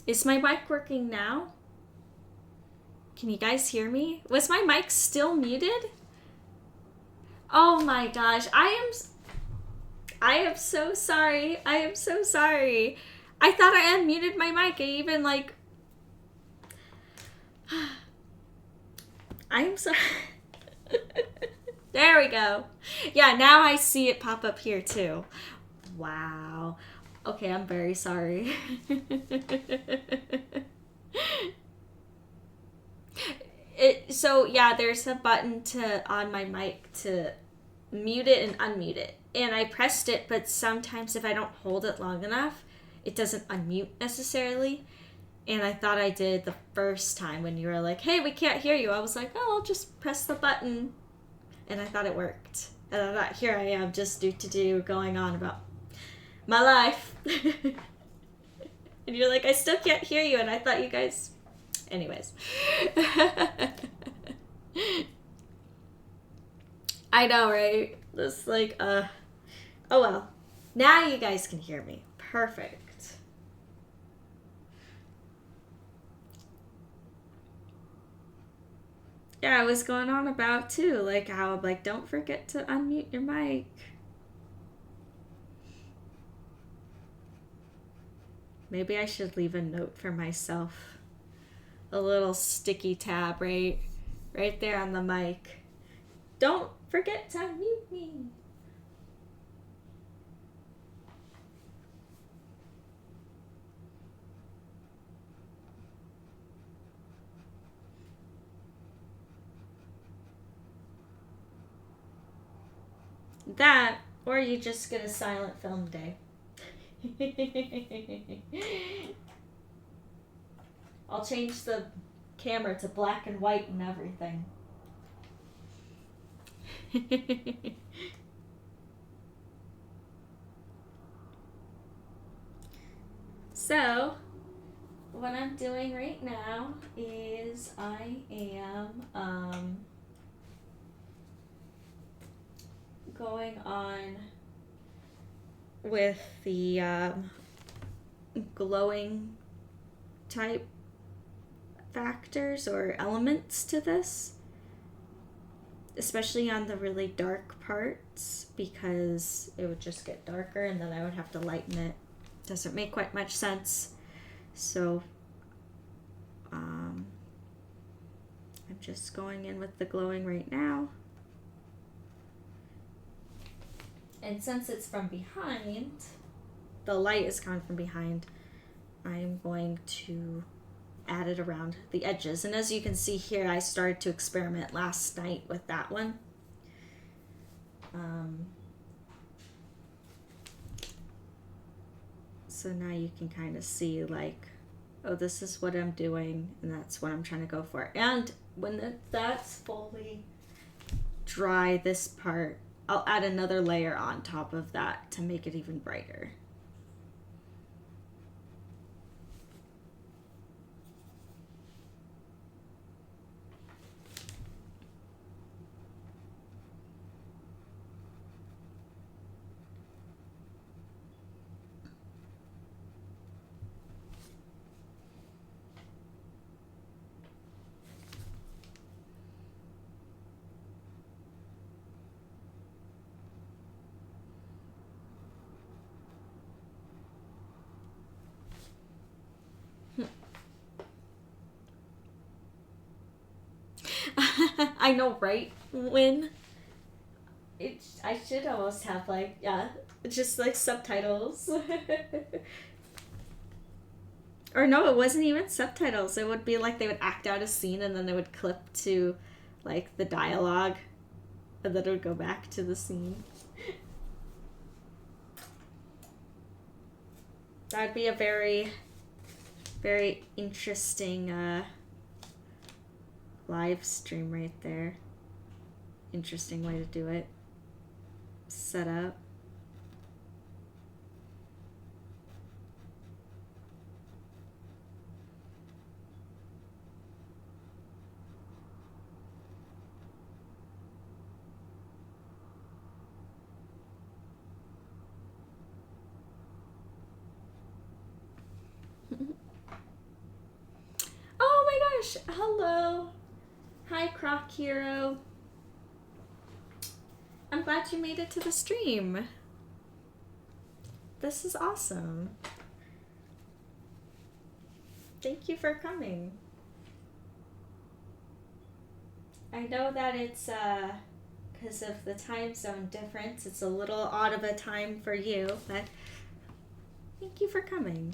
Is my mic working now? Can you guys hear me? Was my mic still muted? Oh my gosh, I am so sorry. I am so sorry. I thought I unmuted my mic. I even like I am sorry. There we go. Yeah, now I see it pop up here too. Wow. Okay, I'm very sorry. So yeah, there's a button to on my mic to mute it and unmute it. And I pressed it, but sometimes if I don't hold it long enough, it doesn't unmute necessarily. And I thought I did the first time when you were like, "Hey, we can't hear you." I was like, "Oh, I'll just press the button." And I thought it worked. And I thought, here I am, just do going on about my life. And you're like, "I still can't hear you." And I thought you guys, anyways. I know, right? This like, oh well. Now you guys can hear me. Perfect. Yeah, I was going on about too, like how like don't forget to unmute your mic. Maybe I should leave a note for myself. A little sticky tab right there on the mic. Don't forget to unmute me. That, or you just get a silent film day. I'll change the camera to black and white and everything. So, what I'm doing right now is I am going on with the glowing type factors or elements to this, especially on the really dark parts, because it would just get darker and then I would have to lighten it. Doesn't make quite much sense. So I'm just going in with the glowing right now. And since it's from behind, the light is coming from behind, I'm going to add it around the edges. And as you can see here, I started to experiment last night with that one. So now you can kind of see like, oh, this is what I'm doing, and that's what I'm trying to go for. And when that's fully dry, this part, I'll add another layer on top of that to make it even brighter. I know, right? I should almost have like, yeah, just like subtitles. Or no, it wasn't even subtitles. It would be like they would act out a scene and then they would clip to like the dialogue and then it would go back to the scene. That'd be a very, very interesting live stream right there. Interesting way to do it. Set up. gosh, hello. Hi, Croc Hero. I'm glad you made it to the stream. This is awesome. Thank you for coming. I know that it's because of the time zone difference, it's a little odd of a time for you, but thank you for coming.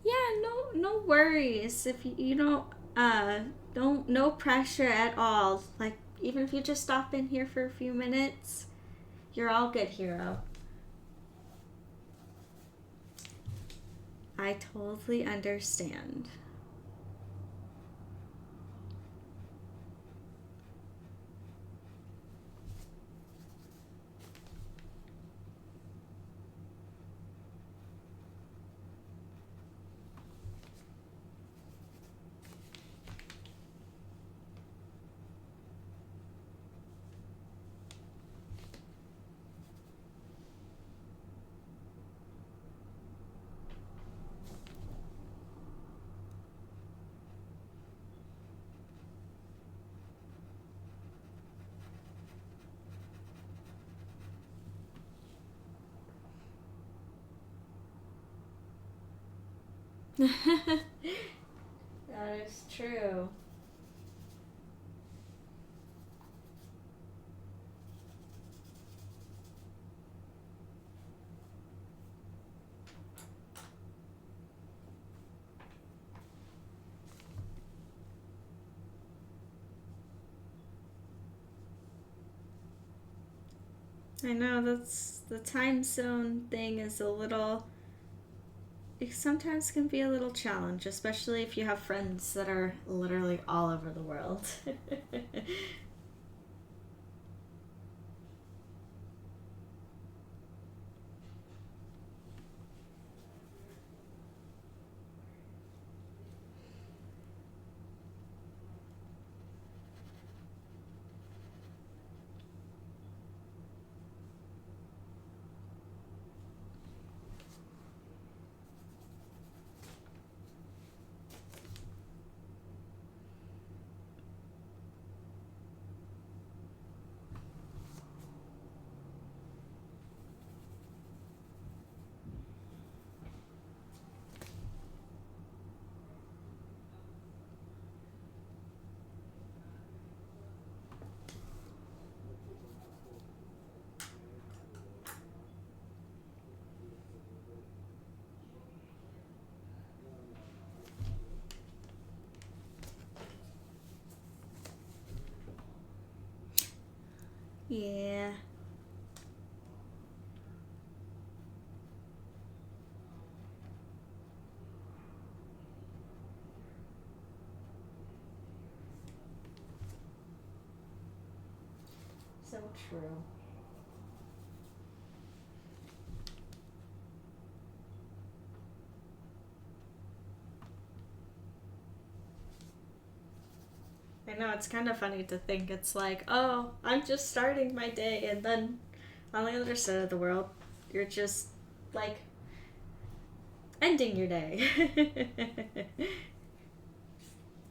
Yeah, no worries. If you don't, no pressure at all. Like, even if you just stop in here for a few minutes, you're all good, Hero. I totally understand. That is true. I know that's the time zone thing is a little. It sometimes can be a little challenge, especially if you have friends that are literally all over the world. Yeah. So true. I know it's kind of funny to think it's like, oh, I'm just starting my day, and then on the other side of the world, you're just like ending your day.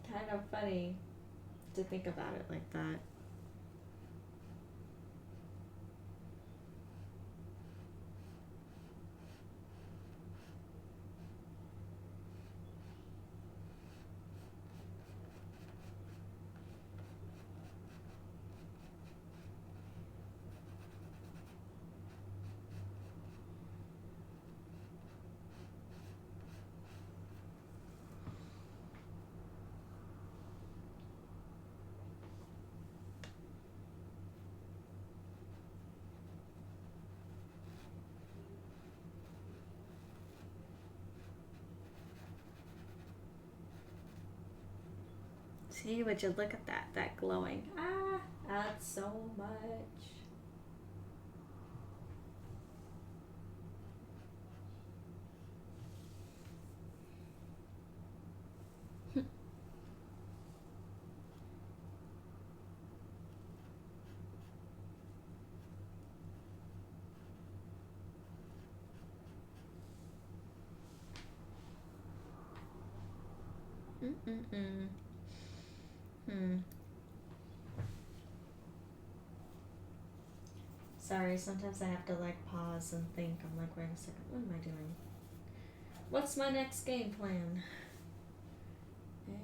Kind of funny to think about it like that. See, would you look at that glowing? Ah, that's so much. Mm-mm-mm. Hmm. Sorry, sometimes I have to like pause and think. I'm like, wait a second, what am I doing? What's my next game plan? And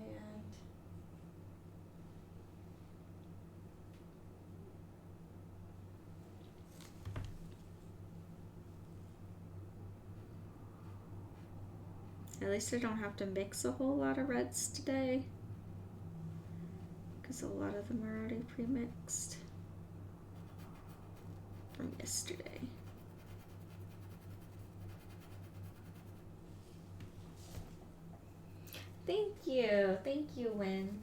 at least I don't have to mix a whole lot of reds today, because a lot of them are already pre-mixed from yesterday. Thank you, Win.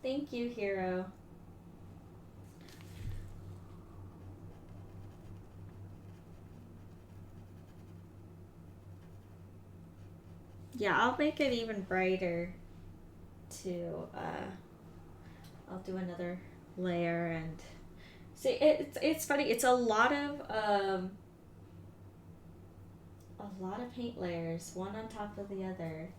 Thank you, Hero. Yeah, I'll make it even brighter to I'll do another layer and see it's funny, it's a lot of paint layers, one on top of the other.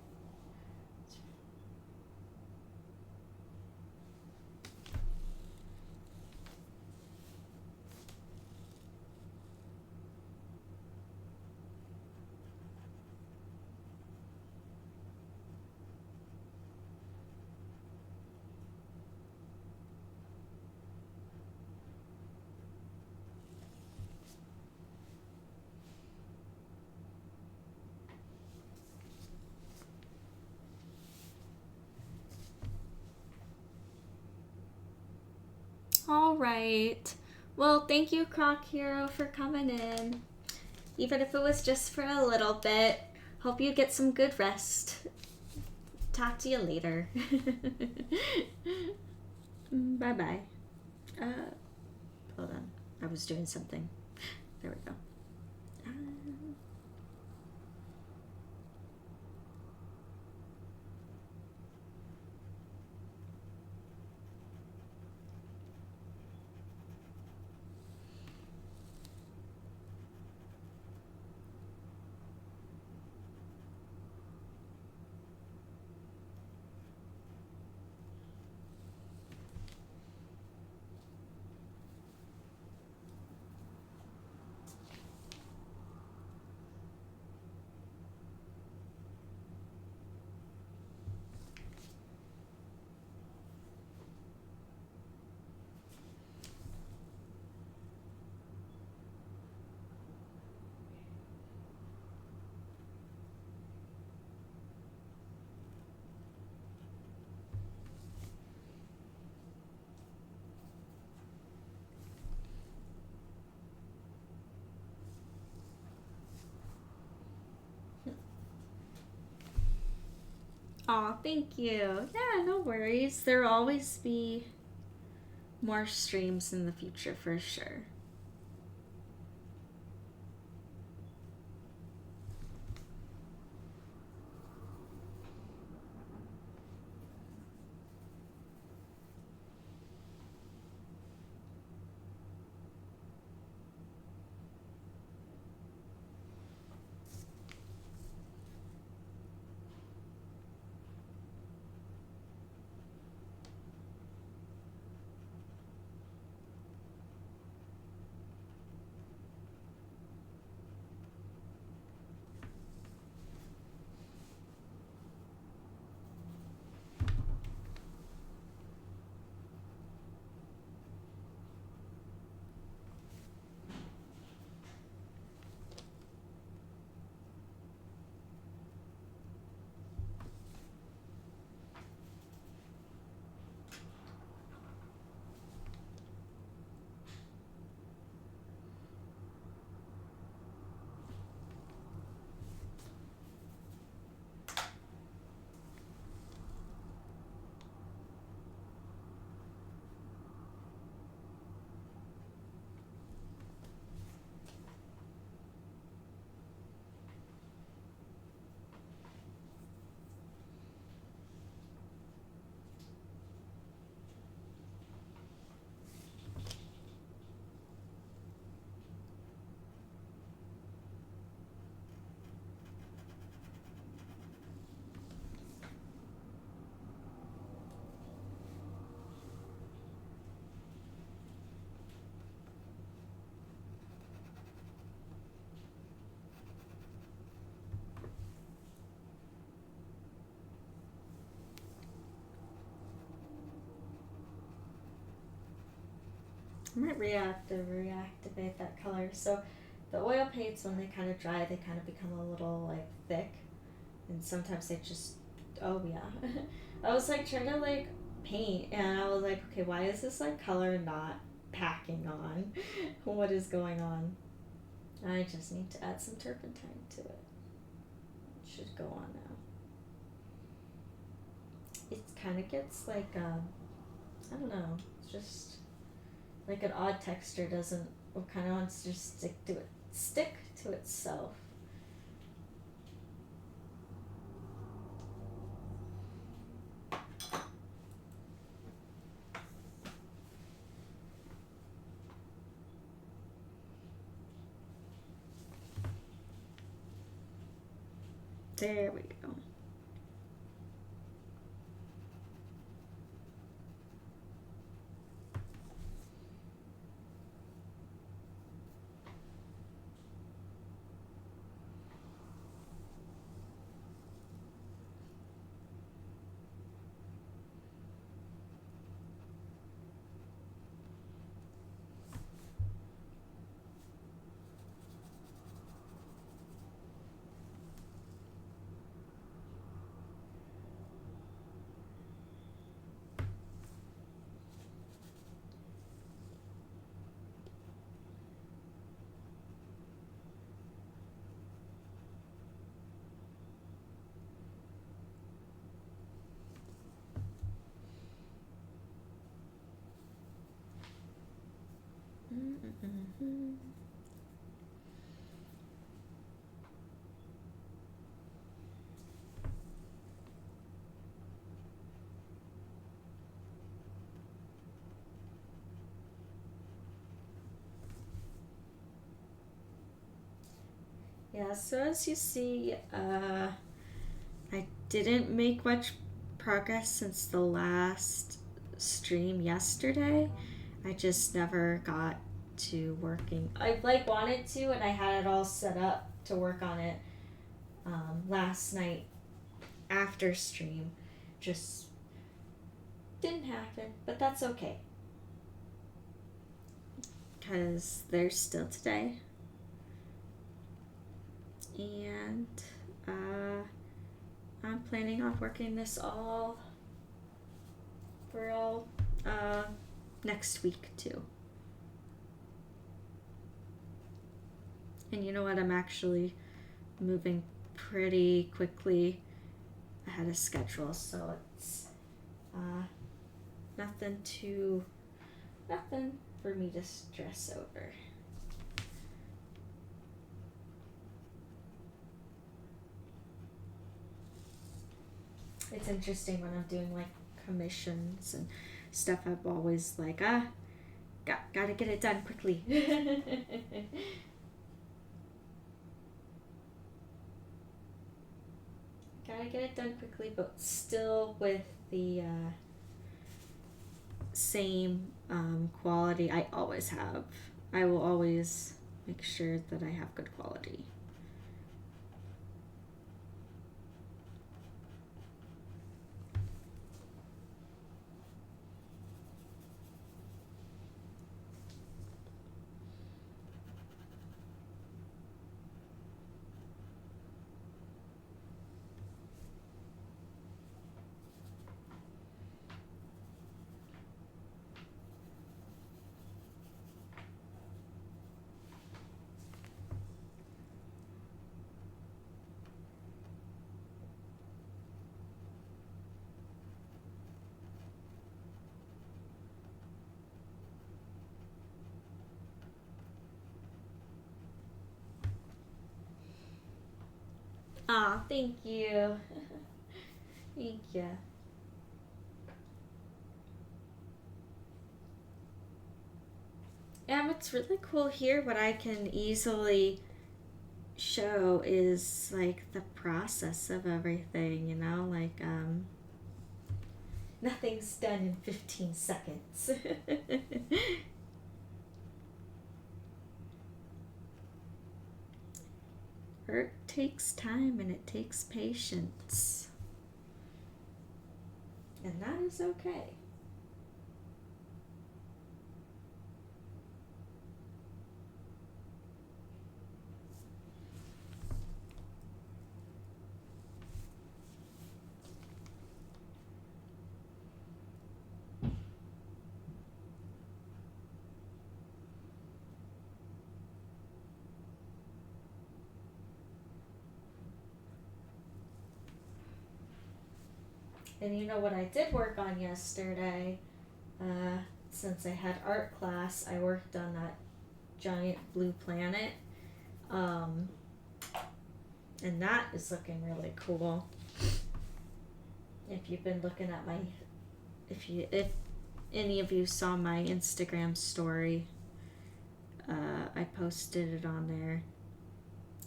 All right. Well, thank you, Croc Hero, for coming in. Even if it was just for a little bit. Hope you get some good rest. Talk to you later. Bye bye. Hold on. I was doing something. There we go. Aw, thank you. Yeah, no worries. There'll always be more streams in the future for sure. I might reactivate that color. So the oil paints, when they kind of dry, they kind of become a little like thick, and sometimes they just, oh yeah. I was like trying to like paint, and I was like, okay, why is this like color not packing on? What is going on? I just need to add some turpentine to it. It should go on now. It kind of gets like I don't know. It's just like an odd texture. Doesn't, or kind of wants to just stick to itself. There we go. Mm-hmm. Yeah, so as you see, I didn't make much progress since the last stream yesterday. I just never got to working. I like wanted to, and I had it all set up to work on it last night after stream. Just didn't happen, but that's okay. Because there's still today. And I'm planning on working this all for all next week too. And you know what? I'm actually moving pretty quickly ahead of schedule, so it's nothing for me to stress over. It's interesting when I'm doing like commissions and stuff. I'm always like, gotta get it done quickly. Gotta get it done quickly, but still with the same quality I always have. I will always make sure that I have good quality. Aw, thank you. Thank you. And what's really cool here, what I can easily show is like the process of everything, you know, like nothing's done in 15 seconds. Art takes time and it takes patience. And that is okay. And you know what I did work on yesterday? Since I had art class, I worked on that giant blue planet. And that is looking really cool. If you've been looking at my, if any of you saw my Instagram story, I posted it on there.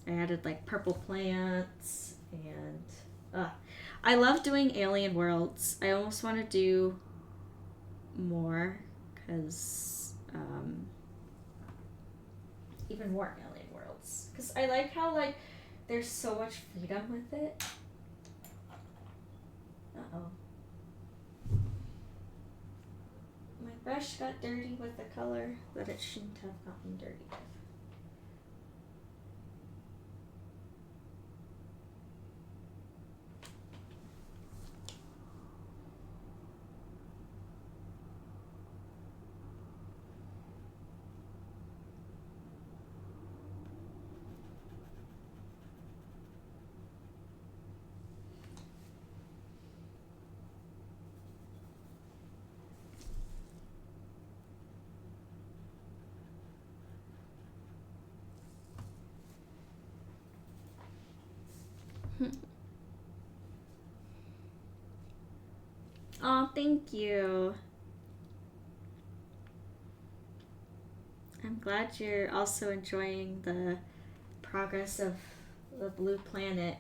I added like purple plants and I love doing alien worlds. I almost want to do more because even more alien worlds because I like how like there's so much freedom with it. My brush got dirty with the color that it shouldn't have gotten dirty with. Oh, thank you. I'm glad you're also enjoying the progress of the blue planet.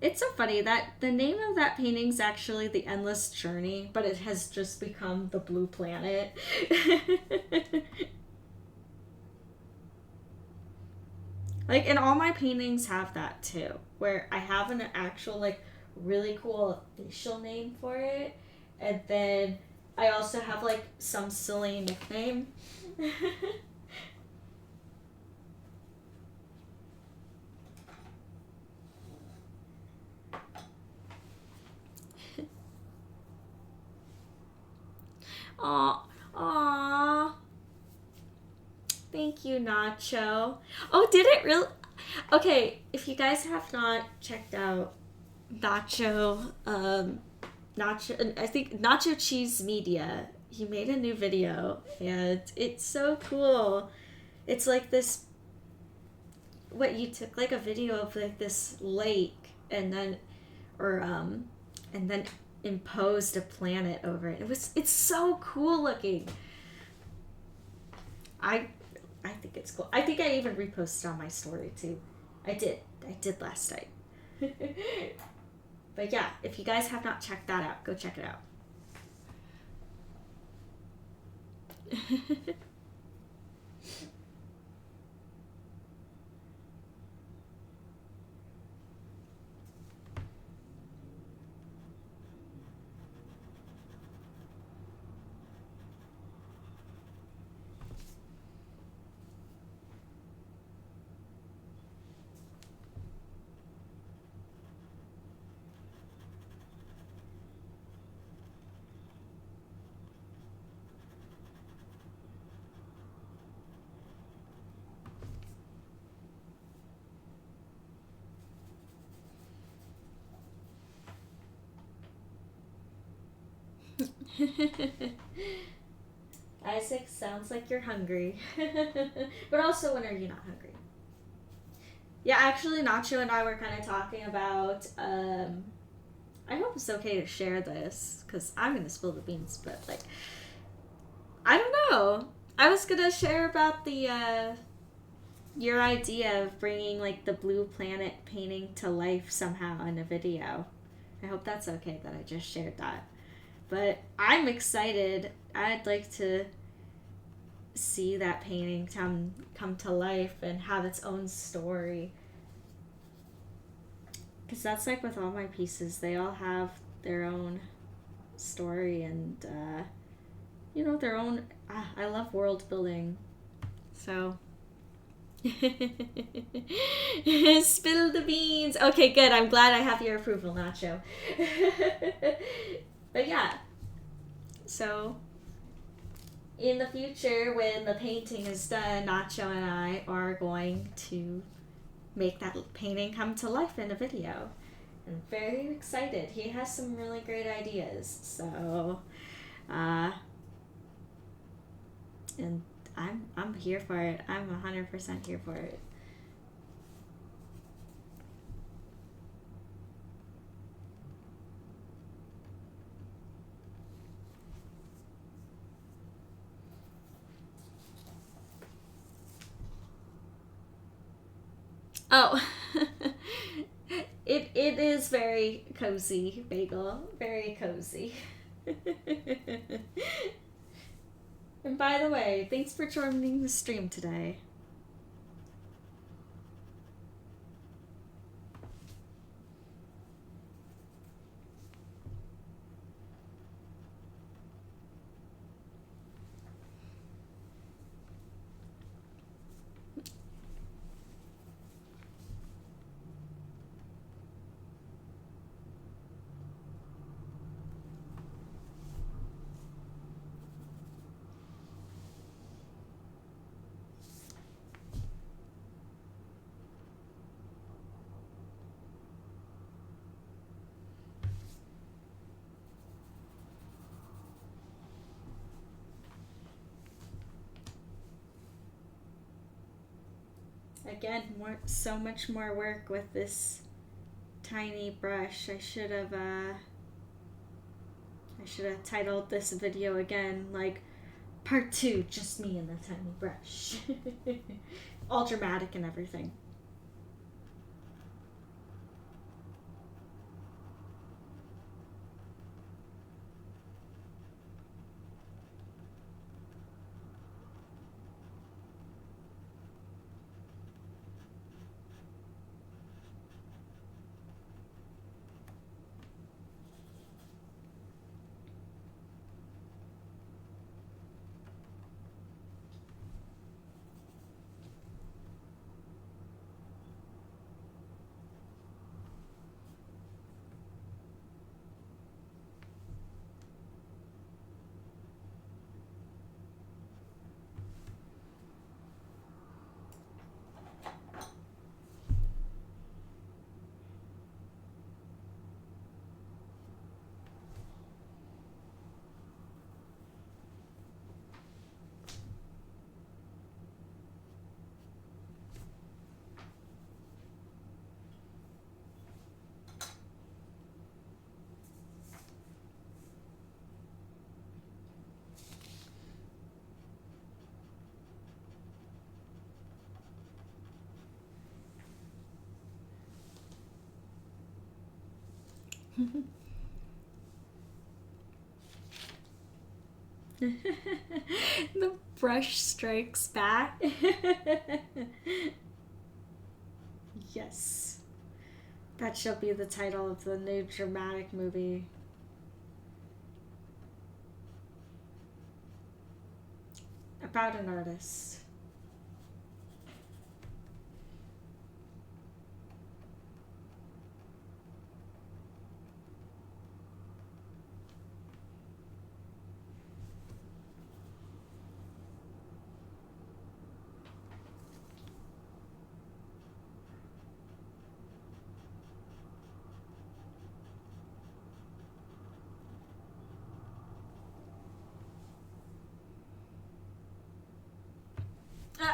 It's so funny that the name of that painting is actually The Endless Journey, but it has just become the blue planet. Like, and all my paintings have that too, where I have an actual, like, really cool official name for it, and then I also have, like, some silly nickname. Aw. Thank you, Nacho. Oh, did it really? Okay, if you guys have not checked out Nacho, I think Nacho Cheese Media, he made a new video, and it's so cool. It's like this, what you took like a video of like this lake, and then, and then imposed a planet over it. It's so cool looking. I think it's cool. I think I even reposted on my story too. I did last night. But yeah, if you guys have not checked that out, go check it out. Isaac, sounds like you're hungry. But also, when are you not hungry? Yeah, actually, Nacho and I were kind of talking about, I hope it's okay to share this, because I'm going to spill the beans, but, like, I don't know. I was going to share about the, your idea of bringing, like, the blue planet painting to life somehow in a video. I hope that's okay that I just shared that. But I'm excited. I'd like to see that painting come to life and have its own story. Because that's like with all my pieces. They all have their own story and, you know, their own... I love world building. So... Spill the beans. Okay, good. I'm glad I have your approval, Nacho. But yeah, so in the future when the painting is done, Nacho and I are going to make that painting come to life in a video. I'm very excited. He has some really great ideas. So, and I'm here for it. I'm 100% here for it. Oh, it is very cozy, Bagel. Very cozy. And by the way, thanks for joining the stream today. Again, so much more work with this tiny brush. I should have titled this video again like part 2, just me and the tiny brush. All dramatic and everything. The brush strikes back. Yes. That shall be the title of the new dramatic movie. About an artist.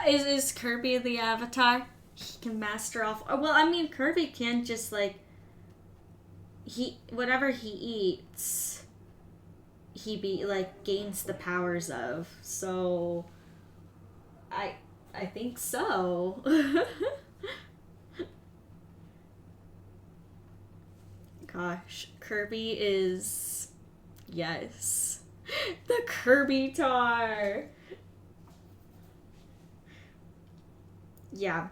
Is Kirby the avatar? He can master all. Well, I mean, Kirby can just like whatever he eats, he gains the powers of. So, I think so. Gosh, Kirby is yes, the Kirby tar. Yeah.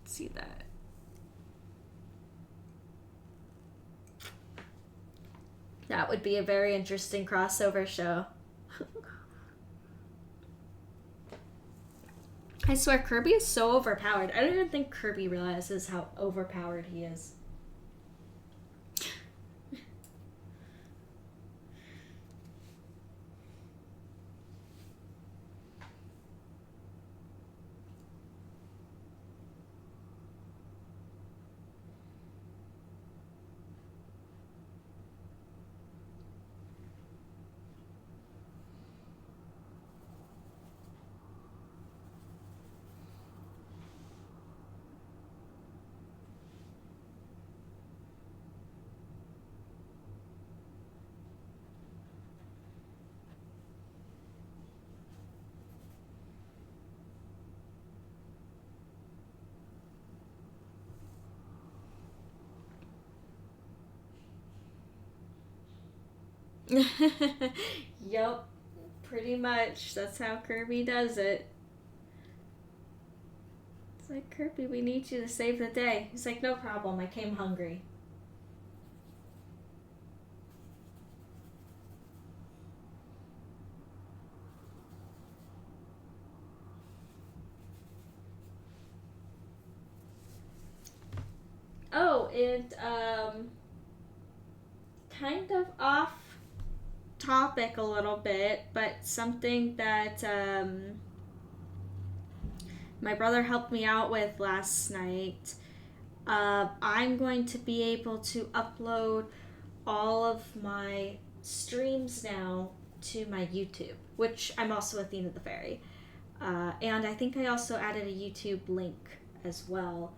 See that. That would be a very interesting crossover show. I swear, Kirby is so overpowered. I don't even think Kirby realizes how overpowered he is. Yup, pretty much. That's how Kirby does it. It's like, Kirby, we need you to save the day. He's like, no problem, I came hungry. Oh, and kind of off topic a little bit, but something that my brother helped me out with last night. I'm going to be able to upload all of my streams now to my YouTube, which I'm also Athena the Fairy. And I think I also added a YouTube link as well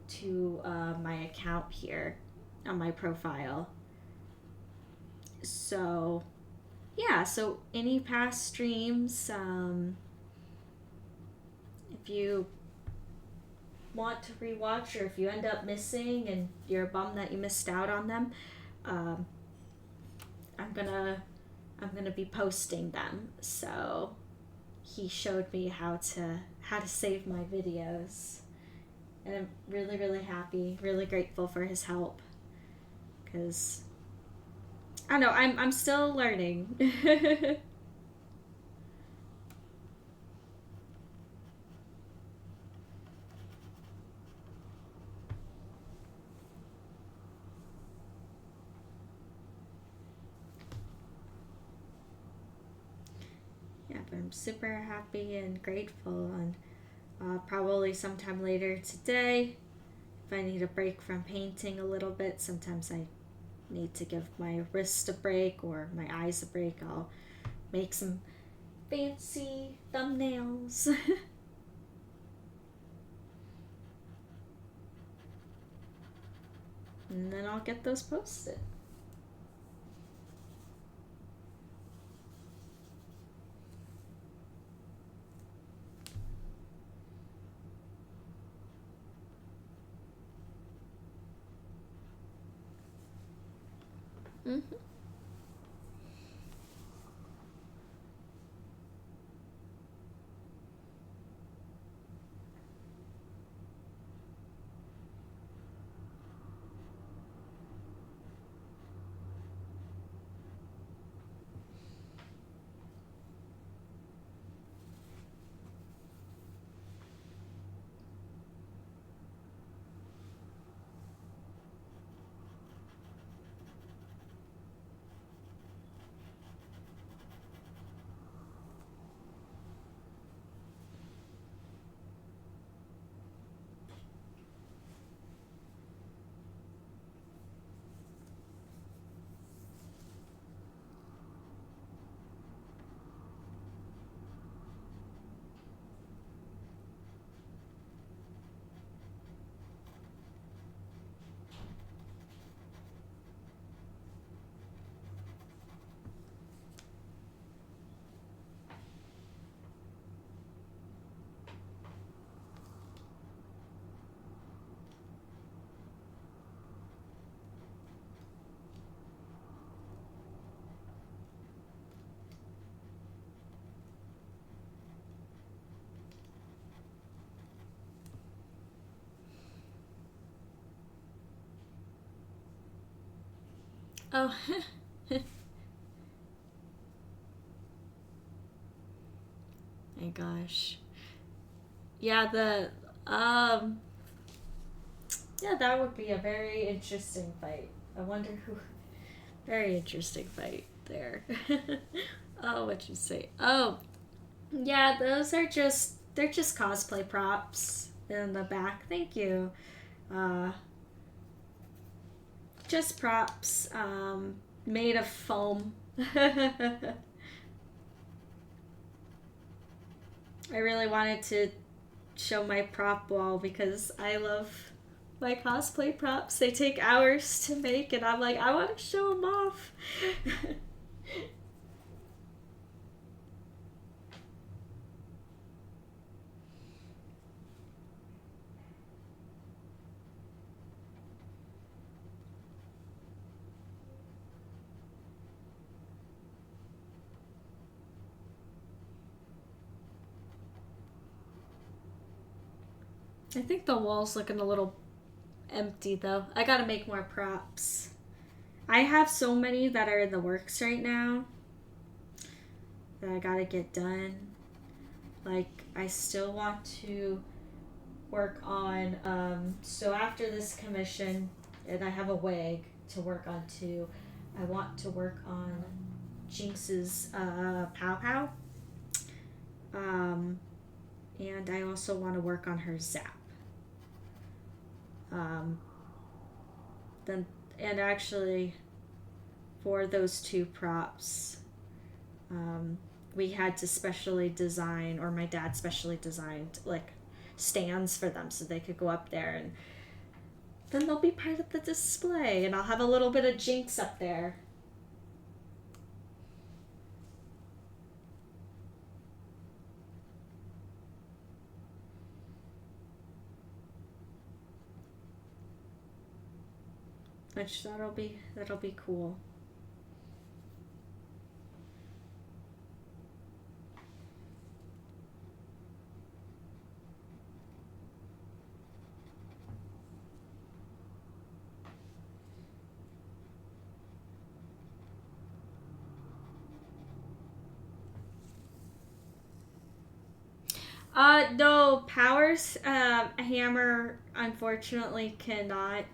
to my account here on my profile. So, yeah, so any past streams, if you want to rewatch or if you end up missing and you're bummed that you missed out on them, um, I'm gonna be posting them. So he showed me how to save my videos, and I'm really really happy, really grateful for his help, because I don't know, I'm still learning. Yeah, but I'm super happy and grateful, and probably sometime later today, if I need a break from painting a little bit, sometimes I need to give my wrist a break or my eyes a break, I'll make some fancy thumbnails. And then I'll get those posted. Mm-hmm. Oh, my gosh. Yeah, um yeah, that would be a very interesting fight. I wonder who. Very interesting fight there. Oh, what'd you say? Oh, yeah, they're just cosplay props in the back. Thank you. Uh, just props, made of foam. I really wanted to show my prop wall because I love my cosplay props. They take hours to make, and I'm like, I want to show them off. I think the wall's looking a little empty though. I gotta make more props. I have so many that are in the works right now that I gotta get done. Like, I still want to work on, so after this commission, and I have a wig to work on too, I want to work on Jinx's Pow Pow. And I also want to work on her Zap. Then, and actually, for those two props, we had to specially design, or my dad specially designed, like, stands for them so they could go up there, and then they'll be part of the display, and I'll have a little bit of Jinx up there. Which that'll be cool. No, Power's hammer unfortunately cannot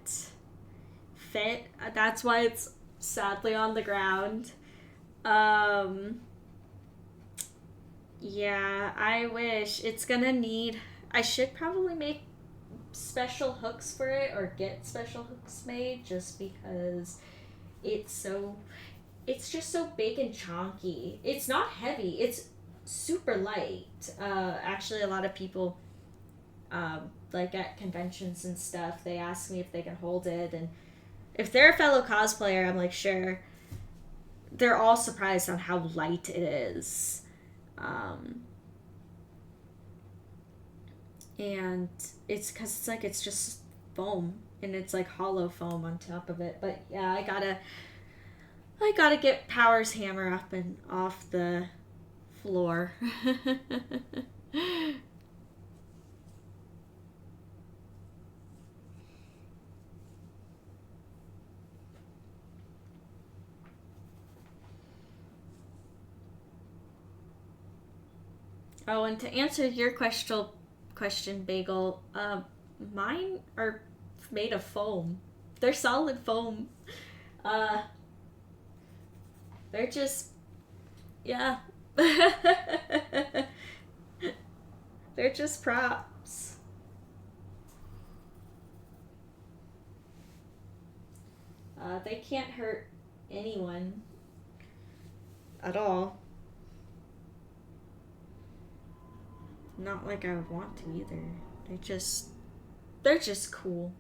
fit. That's why it's sadly on the ground. Yeah, I wish. It's gonna need. I should probably make special hooks for it, or get special hooks made, just because it's so. It's just so big and chonky. It's not heavy. It's super light. Actually, a lot of people, like at conventions and stuff, they ask me if they can hold it, and if they're a fellow cosplayer, I'm like, sure. They're all surprised on how light it is. And it's because it's like, it's just foam, and it's like hollow foam on top of it. But yeah, I gotta get Power's hammer up and off the floor. Oh, and to answer your question, Bagel, mine are made of foam. They're solid foam. Uh, they're just, yeah. They're just props. They can't hurt anyone at all. Not like I would want to either. They're just cool.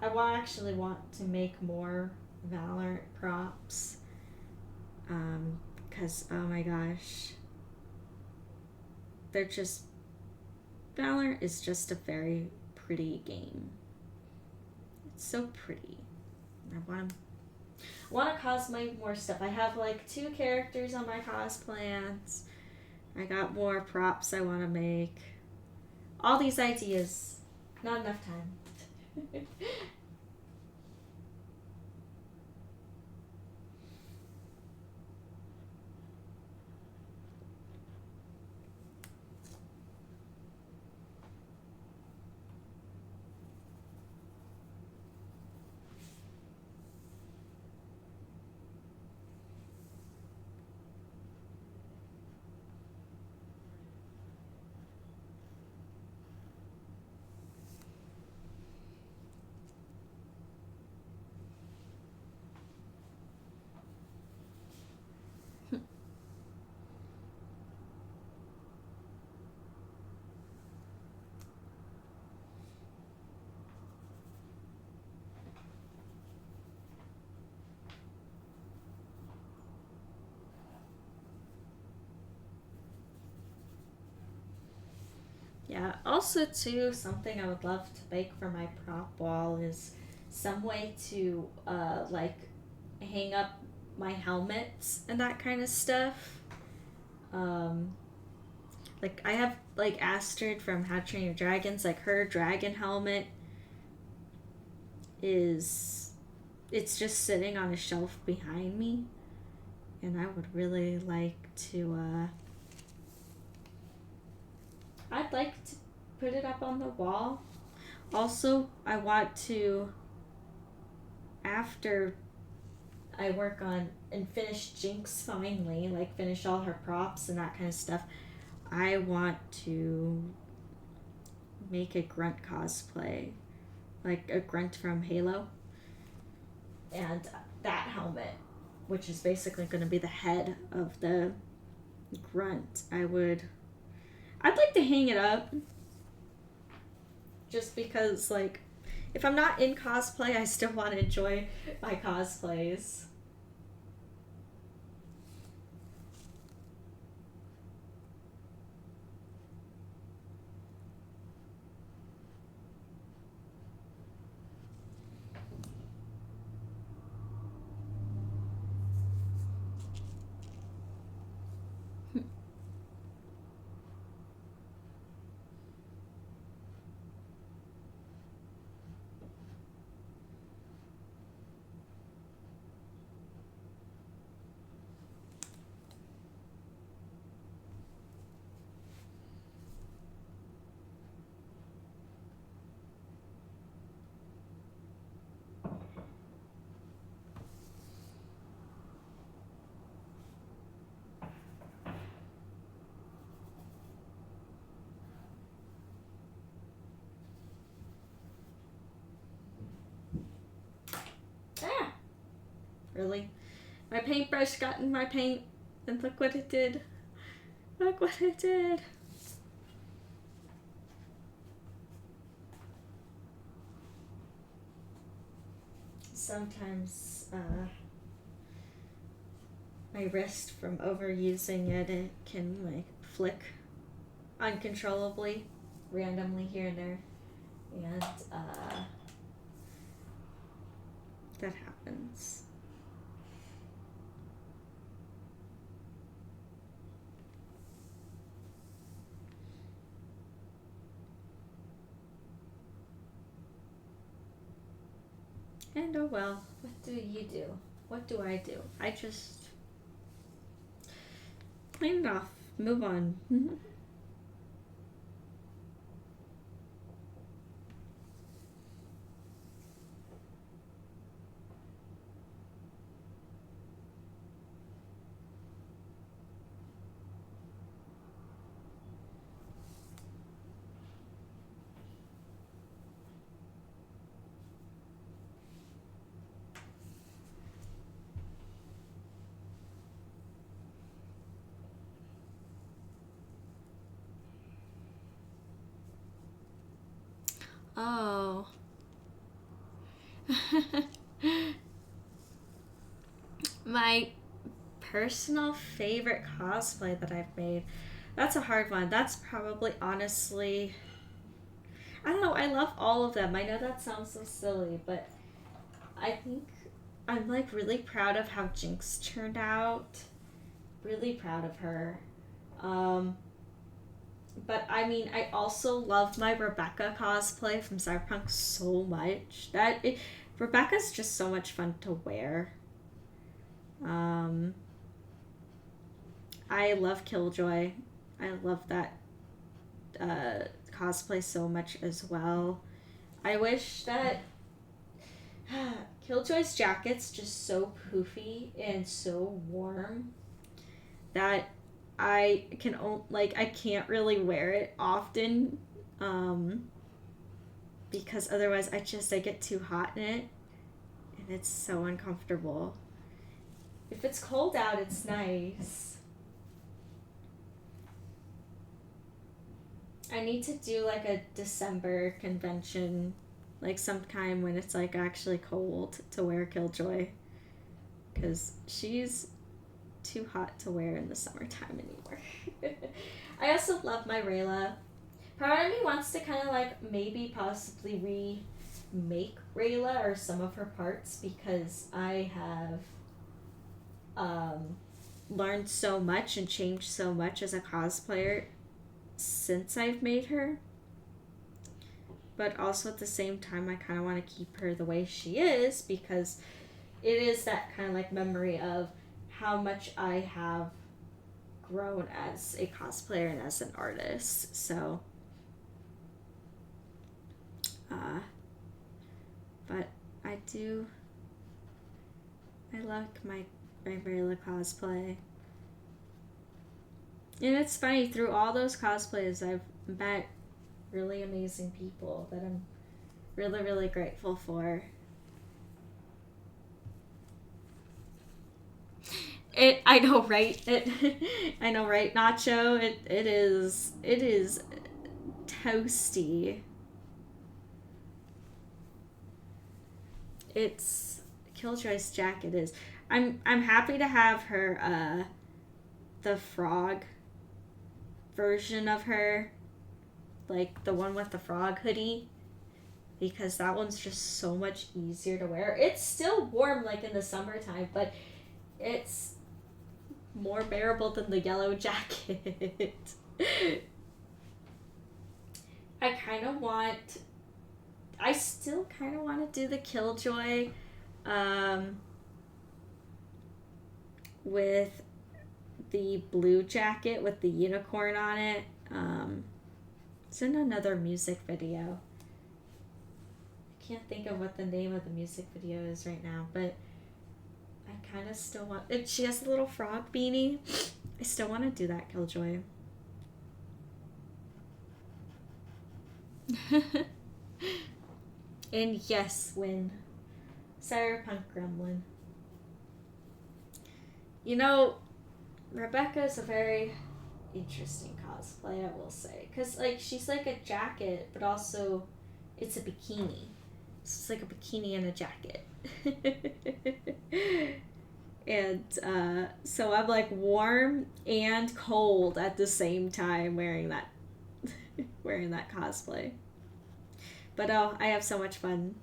Actually want to make more Valorant props. Because, oh my gosh. Valorant is just a very pretty game. It's so pretty. I want to cosplay more stuff. I have like 2 characters on my cos plans. I got more props I want to make. All these ideas. Not enough time. Yeah, also too, something I would love to make for my prop wall is some way to like hang up my helmets and that kind of stuff. Like I have like Astrid from How to Train Your Dragons, like her dragon helmet is it's just sitting on a shelf behind me, and I would really like to I'd like to put it up on the wall. Also, I want to, after I work on and finish Jinx finally, like finish all her props and that kind of stuff, I want to make a grunt cosplay, like a grunt from Halo, and that helmet, which is basically going to be the head of the grunt. I'd like to hang it up, just because, like, if I'm not in cosplay, I still want to enjoy my cosplays. Ah! Really? My paintbrush got in my paint, and look what it did. Look what it did. Sometimes my wrist from overusing it can like flick uncontrollably, randomly here and there, and that happens. And oh well, what do you do? What do I do? I just clean it off, move on. Oh. My personal favorite cosplay that I've made. That's a hard one. That's probably honestly, I don't know, I love all of them. I know that sounds so silly, but I think I'm like really proud of how Jinx turned out. Really proud of her. Um, but I mean, I also love my Rebecca cosplay from Cyberpunk so much. Rebecca's just so much fun to wear. Um, I love Killjoy. I love that cosplay so much as well. I wish that Killjoy's jacket's just so poofy and so warm that I can't really wear it often, because otherwise I get too hot in it, and it's so uncomfortable. If it's cold out, it's nice. I need to do like a December convention, like sometime when it's like actually cold, to wear Killjoy, because she's too hot to wear in the summertime anymore. I also love my Rayla. Part of me wants to kind of like maybe possibly remake Rayla or some of her parts, because I have learned so much and changed so much as a cosplayer since I've made her. But also at the same time, I kind of want to keep her the way she is because it is that kind of like memory of how much I have grown as a cosplayer and as an artist. So, but I like my Rayla cosplay. And it's funny, through all those cosplays, I've met really amazing people that I'm really, really grateful for. I know, right? I know, right, Nacho? It is toasty. It's Killjoy's jacket is. I'm happy to have her the frog version of her, like the one with the frog hoodie, because that one's just so much easier to wear. It's still warm like in the summertime, but it's more bearable than the yellow jacket. I still kind of want to do the Killjoy with the blue jacket with the unicorn on it. It's in another music video. I can't think of what the name of the music video is right now, but I kind of still want... She has a little frog beanie. I still want to do that Killjoy. And yes, win. Cyberpunk Gremlin. You know, Rebecca is a very interesting cosplay, I will say. Because, like, she's like a jacket, but also it's a bikini. It's like a bikini and a jacket. And so I'm like warm and cold at the same time wearing that wearing that cosplay. But oh, I have so much fun.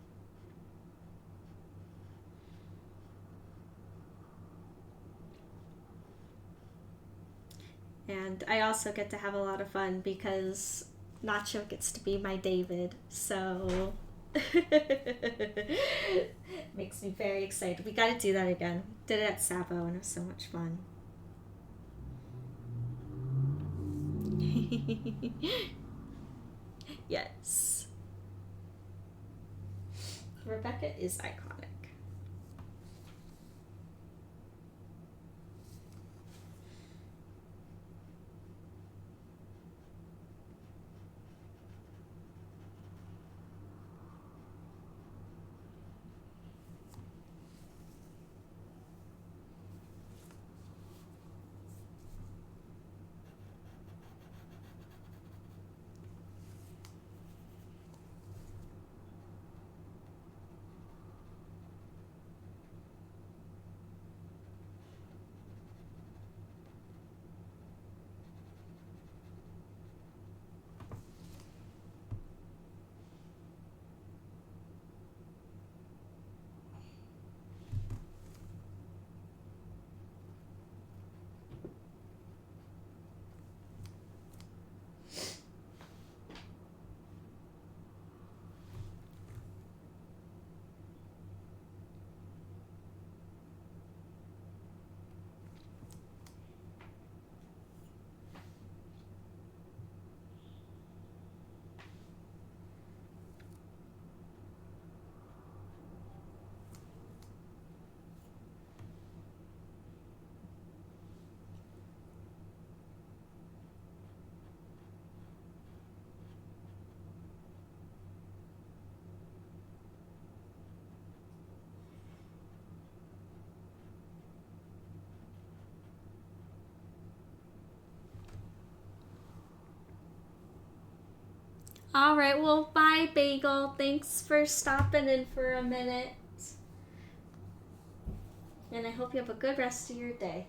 And I also get to have a lot of fun because Nacho gets to be my David. So makes me very excited. We got to do that again. Did it at Sabo and it was so much fun. Yes. Rebecca is iconic. All right, well, bye, Bagel. Thanks for stopping in for a minute. And I hope you have a good rest of your day.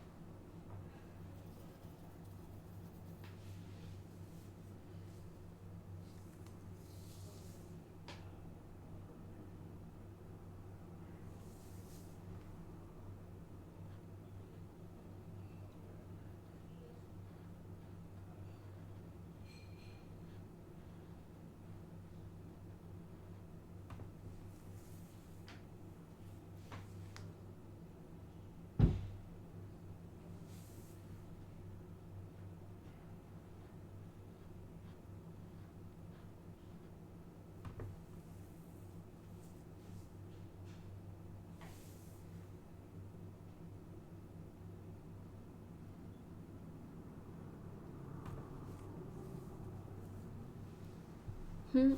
Hmm.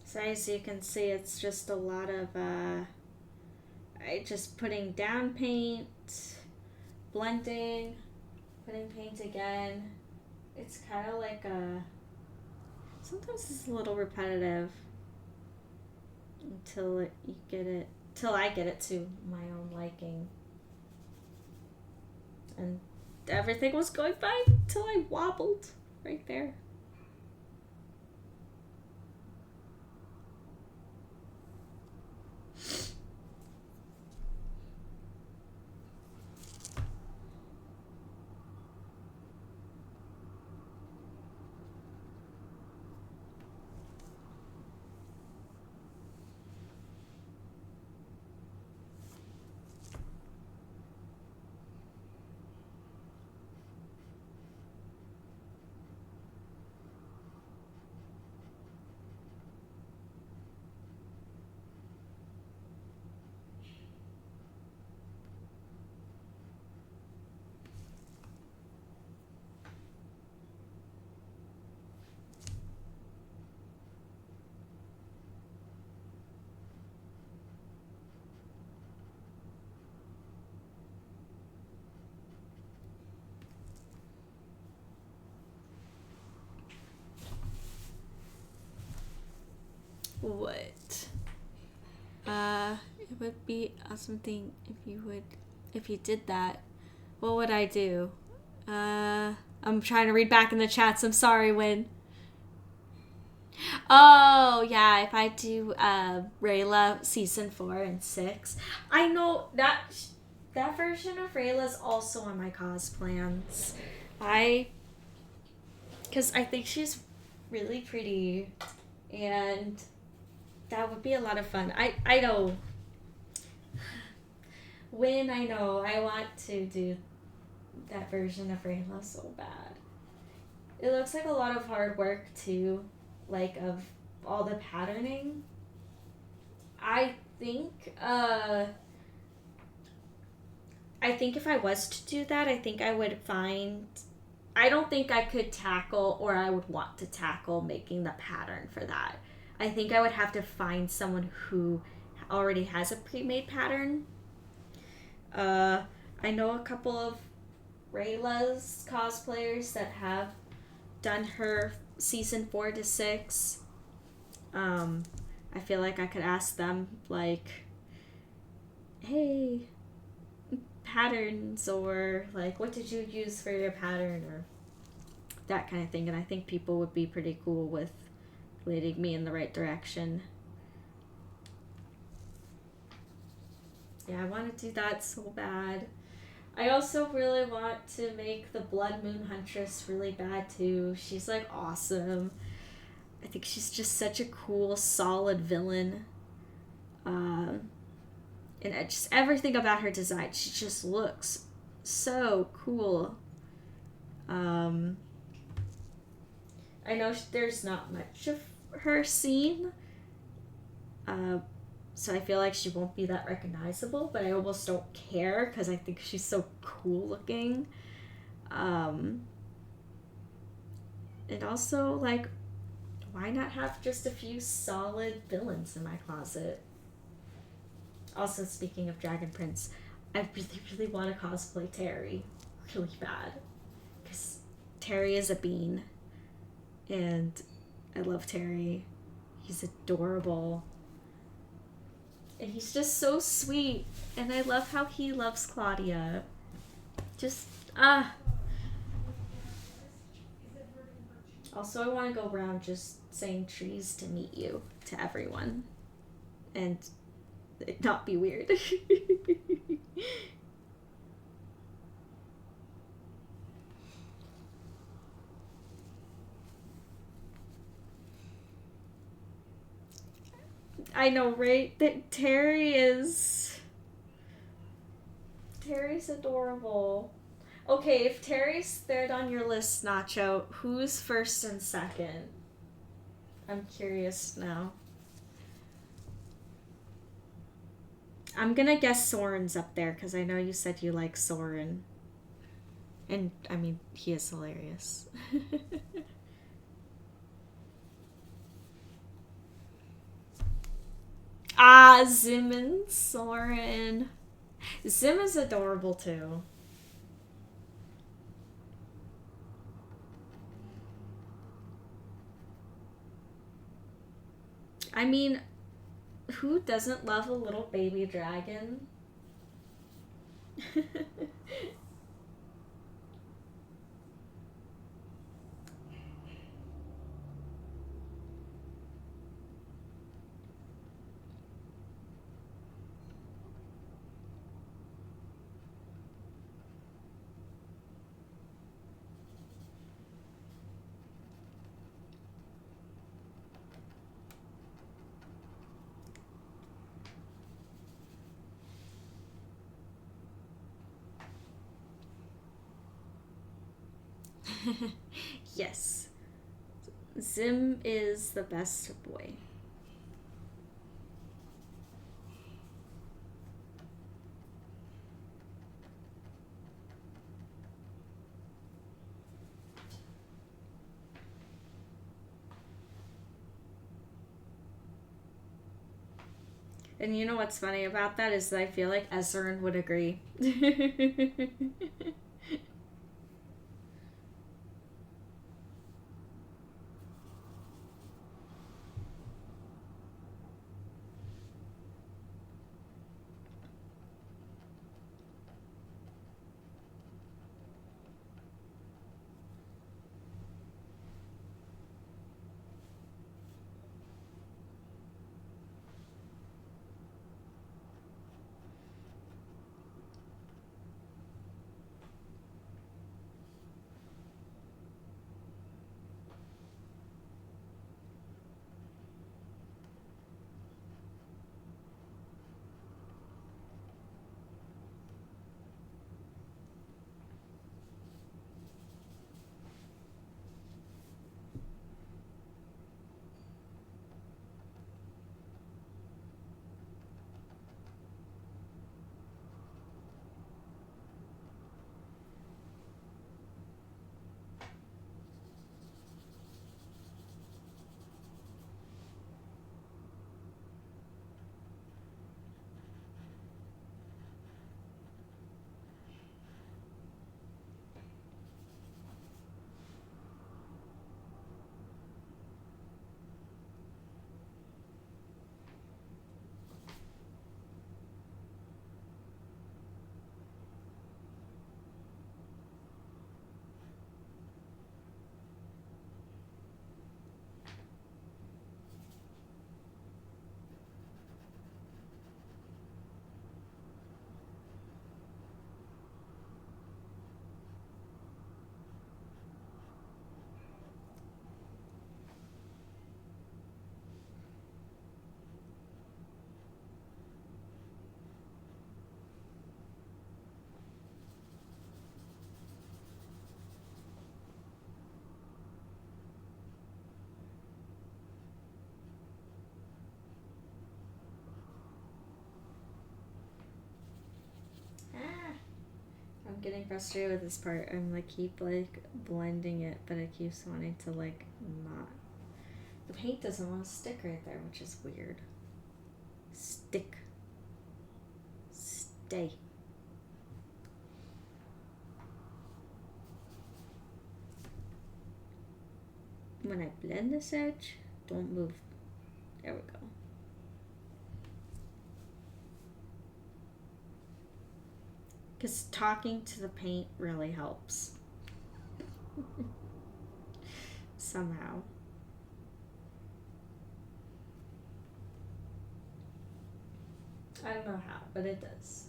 So as you can see, it's just a lot of I just putting down paint, blending, putting paint again. It's kind of like a, sometimes it's a little repetitive you get it, till I get it to my own liking. And everything was going fine till I wobbled right there. What? It would be awesome thing if you did that. What would I do? I'm trying to read back in the chats. I'm sorry, Win. Oh, yeah, if I do Rayla season 4 and 6. I know that version of Rayla's also on my cos plans. Because I think she's really pretty, and that would be a lot of fun. I know. When I know I want to do that version of Rayla so bad. It looks like a lot of hard work too, like of all the patterning. I think I think if I was to do that, I think I would find, I don't think I could tackle, or I would want to tackle making the pattern for that. I think I would have to find someone who already has a pre-made pattern. I know a couple of Rayla's cosplayers that have done her season 4 to 6. I feel like I could ask them, like, hey, patterns, or like, what did you use for your pattern, or that kind of thing. And I think people would be pretty cool with leading me in the right direction. Yeah, I want to do that so bad. I also really want to make the Blood Moon Huntress really bad too. She's like awesome. I think she's just such a cool, solid villain. And just everything about her design, she just looks so cool. I know there's not much of her seen, so I feel like she won't be that recognizable, but I almost don't care because I think she's so cool looking. And also, like, why not have just a few solid villains in my closet? Also, speaking of Dragon Prince, I really, really want to cosplay Terry really bad. Because Terry is a bean. And I love Terry. He's adorable. And he's just so sweet. And I love how he loves Claudia. Just, Also, I want to go around just saying trees to meet you to everyone. And it not be weird. I know, right? That Terry's adorable. Okay, if Terry's third on your list, Nacho, who's first and second? I'm curious now. I'm gonna guess Soren's up there because I know you said you like Soren. And, I mean, he is hilarious. Ah, Zim and Soren. Zim is adorable too. I mean, who doesn't love a little baby dragon? Yes. Zim is the best boy. And you know what's funny about that is that I feel like Ezrin would agree. Ah, I'm getting frustrated with this part. I'm like keep like blending it, but it keeps wanting to like not. The paint doesn't want to stick right there, which is weird. Stick. Stay. When I blend this edge, don't move. There we go. Because talking to the paint really helps. Somehow. I don't know how, but it does.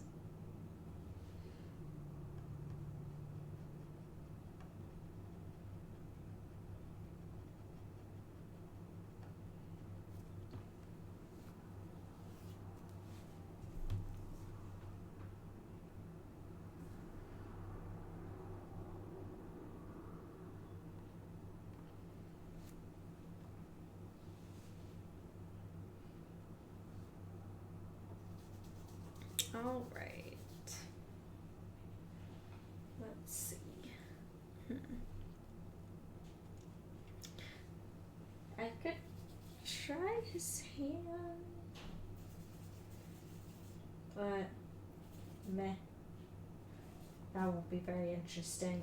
All right. Let's see. I could try his hand, but meh. That won't be very interesting.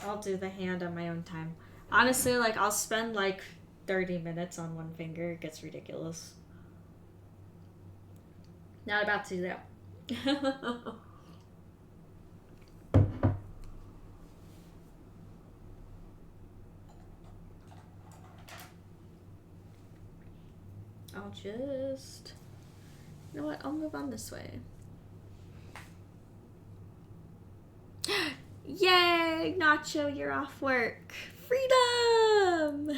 I'll do the hand on my own time. Honestly, like, I'll spend like 30 minutes on one finger. It gets ridiculous. Not about to do that. I'll just... You know what? I'll move on this way. Yay! Nacho, you're off work. Freedom!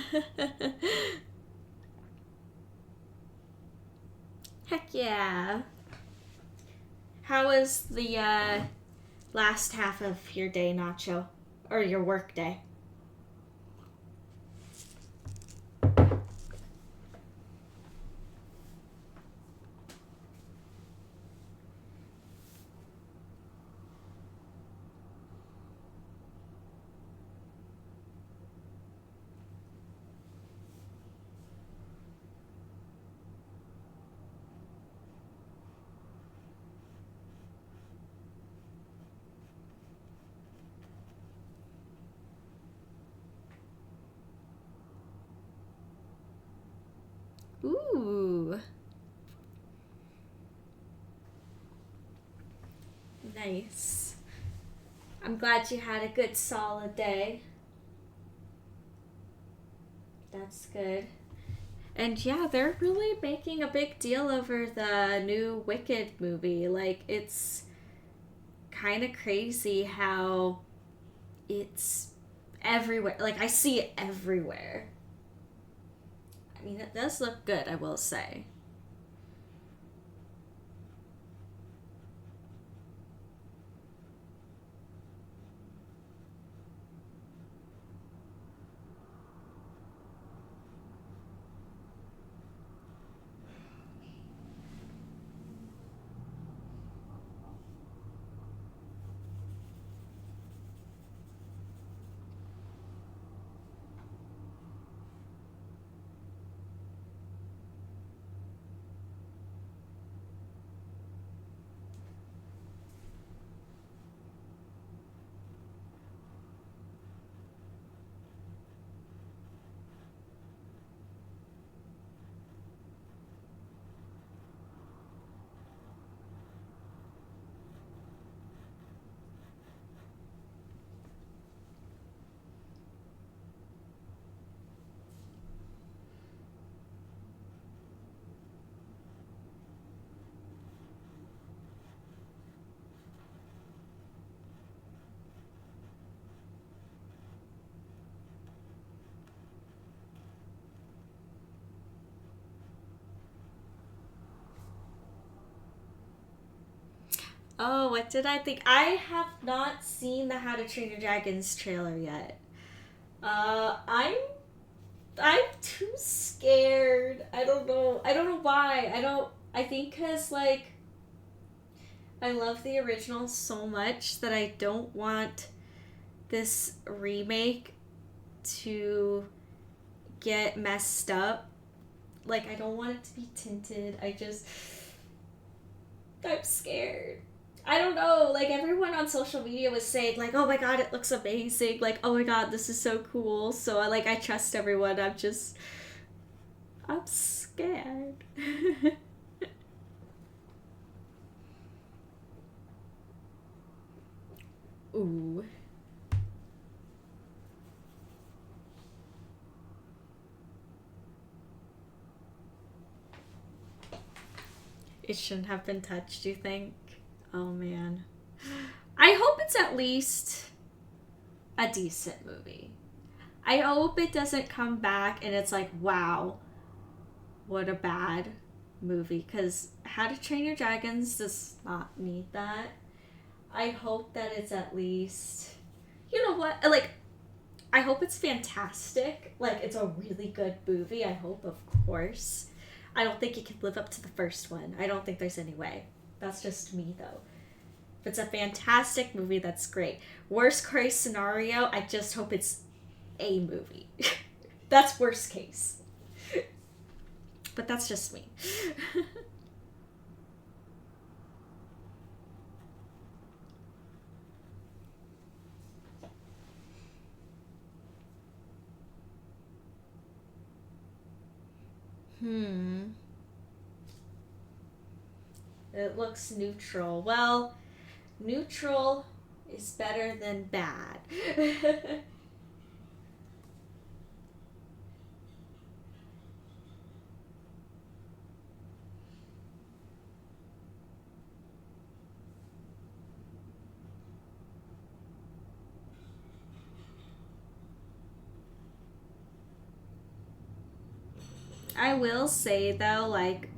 Heck yeah. How was the last half of your day, Nacho? Or your work day? Ooh. Nice. I'm glad you had a good solid day. That's good. And yeah, they're really making a big deal over the new Wicked movie. Like, it's kind of crazy how it's everywhere. Like, I see it everywhere. I mean, it does look good, I will say. Oh, what did I think? I have not seen the How to Train Your Dragons trailer yet. I'm too scared. I don't know. I don't know why. I think cuz like I love the original so much that I don't want this remake to get messed up. Like, I don't want it to be tinted. I'm scared. I don't know, like, everyone on social media was saying, like, oh my god, it looks amazing, like, oh my god, this is so cool, so I trust everyone. I'm scared. Ooh. It shouldn't have been touched, you think? Oh man. I hope it's at least a decent movie. I hope it doesn't come back and it's like, wow, what a bad movie. Because How to Train Your Dragons does not need that. I hope that it's at least, you know what? Like, I hope it's fantastic. Like, it's a really good movie. I hope, of course. I don't think it could live up to the first one. I don't think there's any way. That's just me, though. It's a fantastic movie. That's great. Worst case scenario, I just hope it's a movie. That's worst case. But that's just me. It looks neutral. Well, neutral is better than bad. I will say though, like,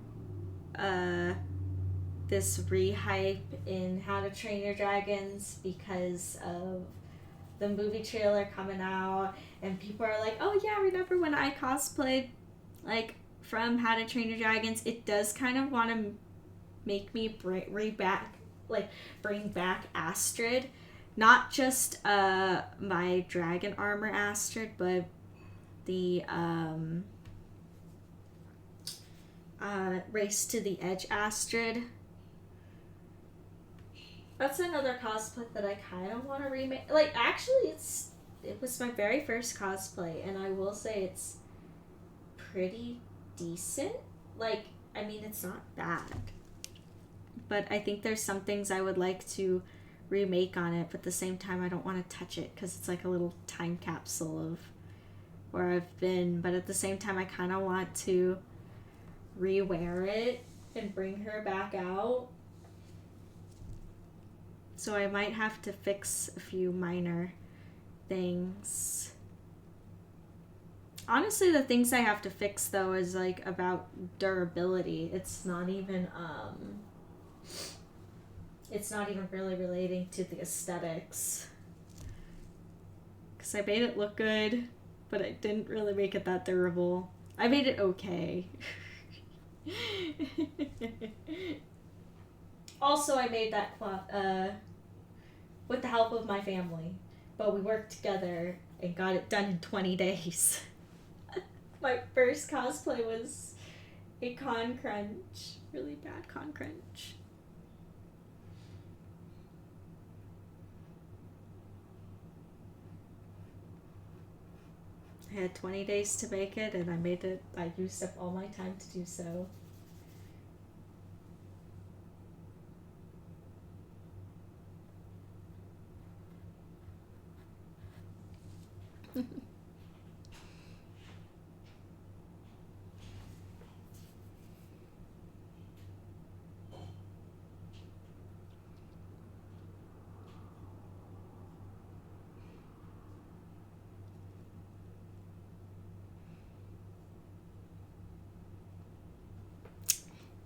this rehype in How to Train Your Dragons because of the movie trailer coming out, and people are like, "Oh yeah, remember when I cosplayed, like, from How to Train Your Dragons?" It does kind of want to make me bring back Astrid, not just my dragon armor Astrid, but the Race to the Edge Astrid. That's another cosplay that I kind of want to remake. Like, actually, it was my very first cosplay, and I will say it's pretty decent. Like, I mean, it's not bad. But I think there's some things I would like to remake on it, but at the same time, I don't want to touch it because it's like a little time capsule of where I've been. But at the same time, I kind of want to rewear it and bring her back out. So I might have to fix a few minor things. Honestly, the things I have to fix though is like about durability. It's not even really relating to the aesthetics. Cuz I made it look good, but I didn't really make it that durable. I made it okay. Also, I made that with the help of my family, but we worked together and got it done in 20 days. My first cosplay was a con crunch, really bad con crunch. I had 20 days to make it, and I used up all my time to do so.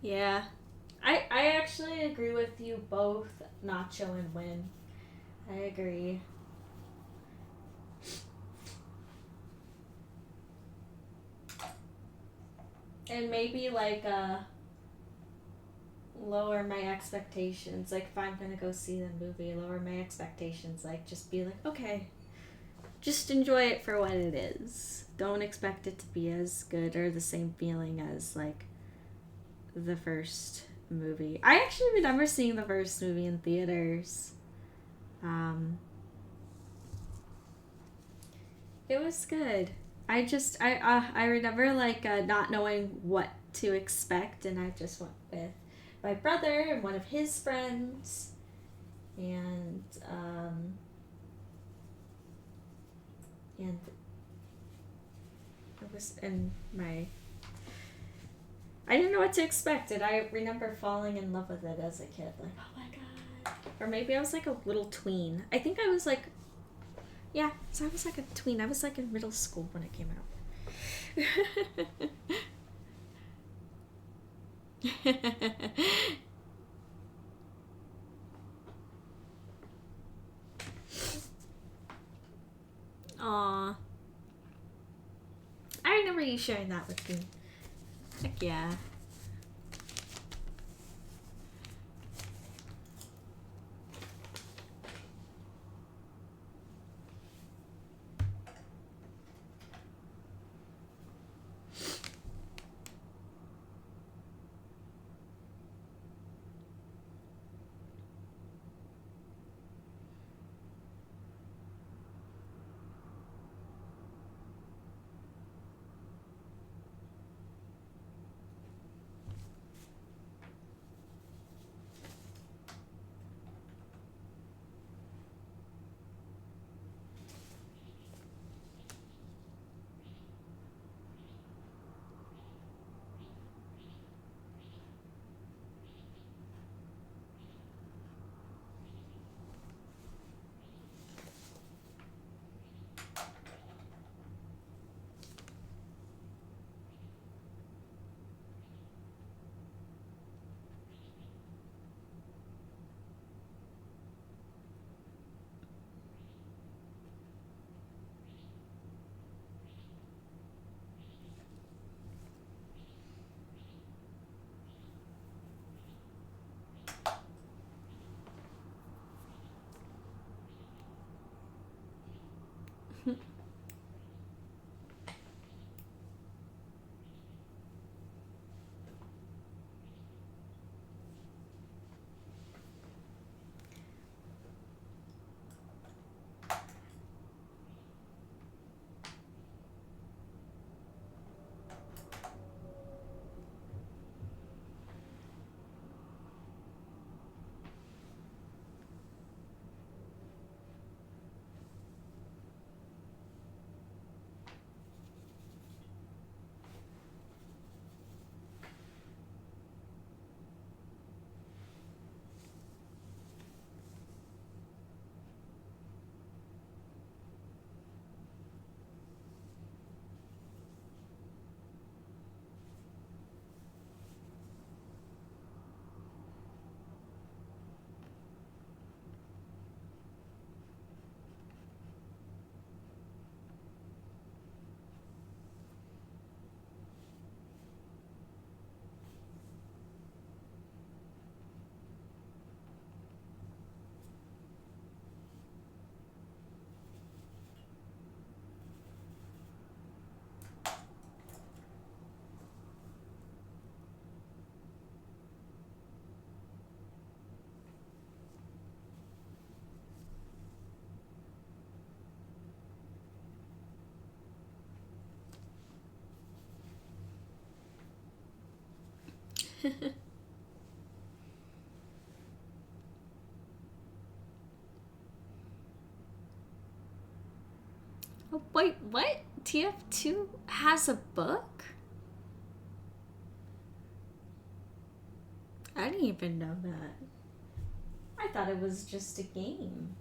Yeah. I actually agree with you both, Nacho and Win. I agree. And maybe like lower my expectations. Like if I'm gonna go see the movie, lower my expectations. Like just be like, okay, just enjoy it for what it is. Don't expect it to be as good or the same feeling as like the first movie. I actually remember seeing the first movie in theaters. It was good. I remember like not knowing what to expect, and I just went with my brother and one of his friends, and it was in my. I didn't know what to expect, and I remember falling in love with it as a kid. Like, oh my god. Or maybe I was like a little tween. I think I was like, yeah, so I was like a tween. I was like in middle school when it came out. Aw. I remember you sharing that with me. Heck yeah. Oh, wait, what? TF2 has a book? I didn't even know that. I thought it was just a game.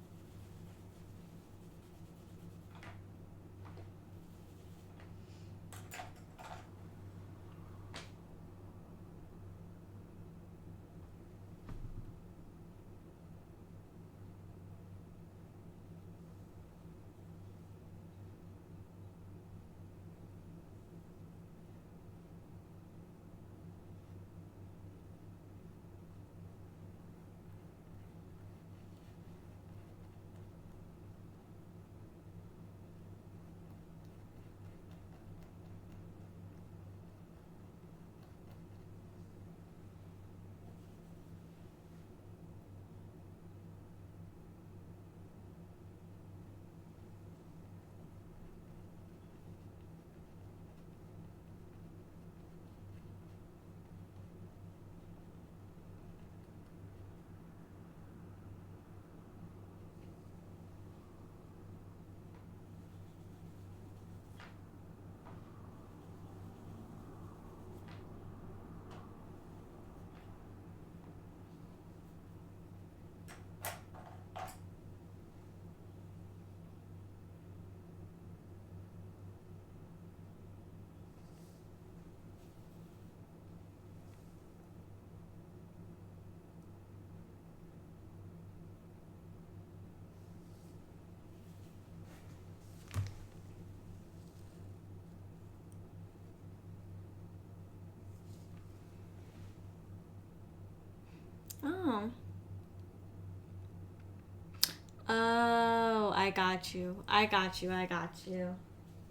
Oh, I got you. I got you. I got you.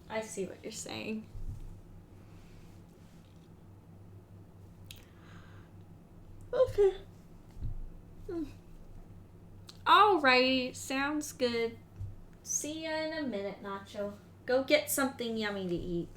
I see what you're saying. Okay. Alrighty, sounds good. See ya in a minute, Nacho. Go get something yummy to eat.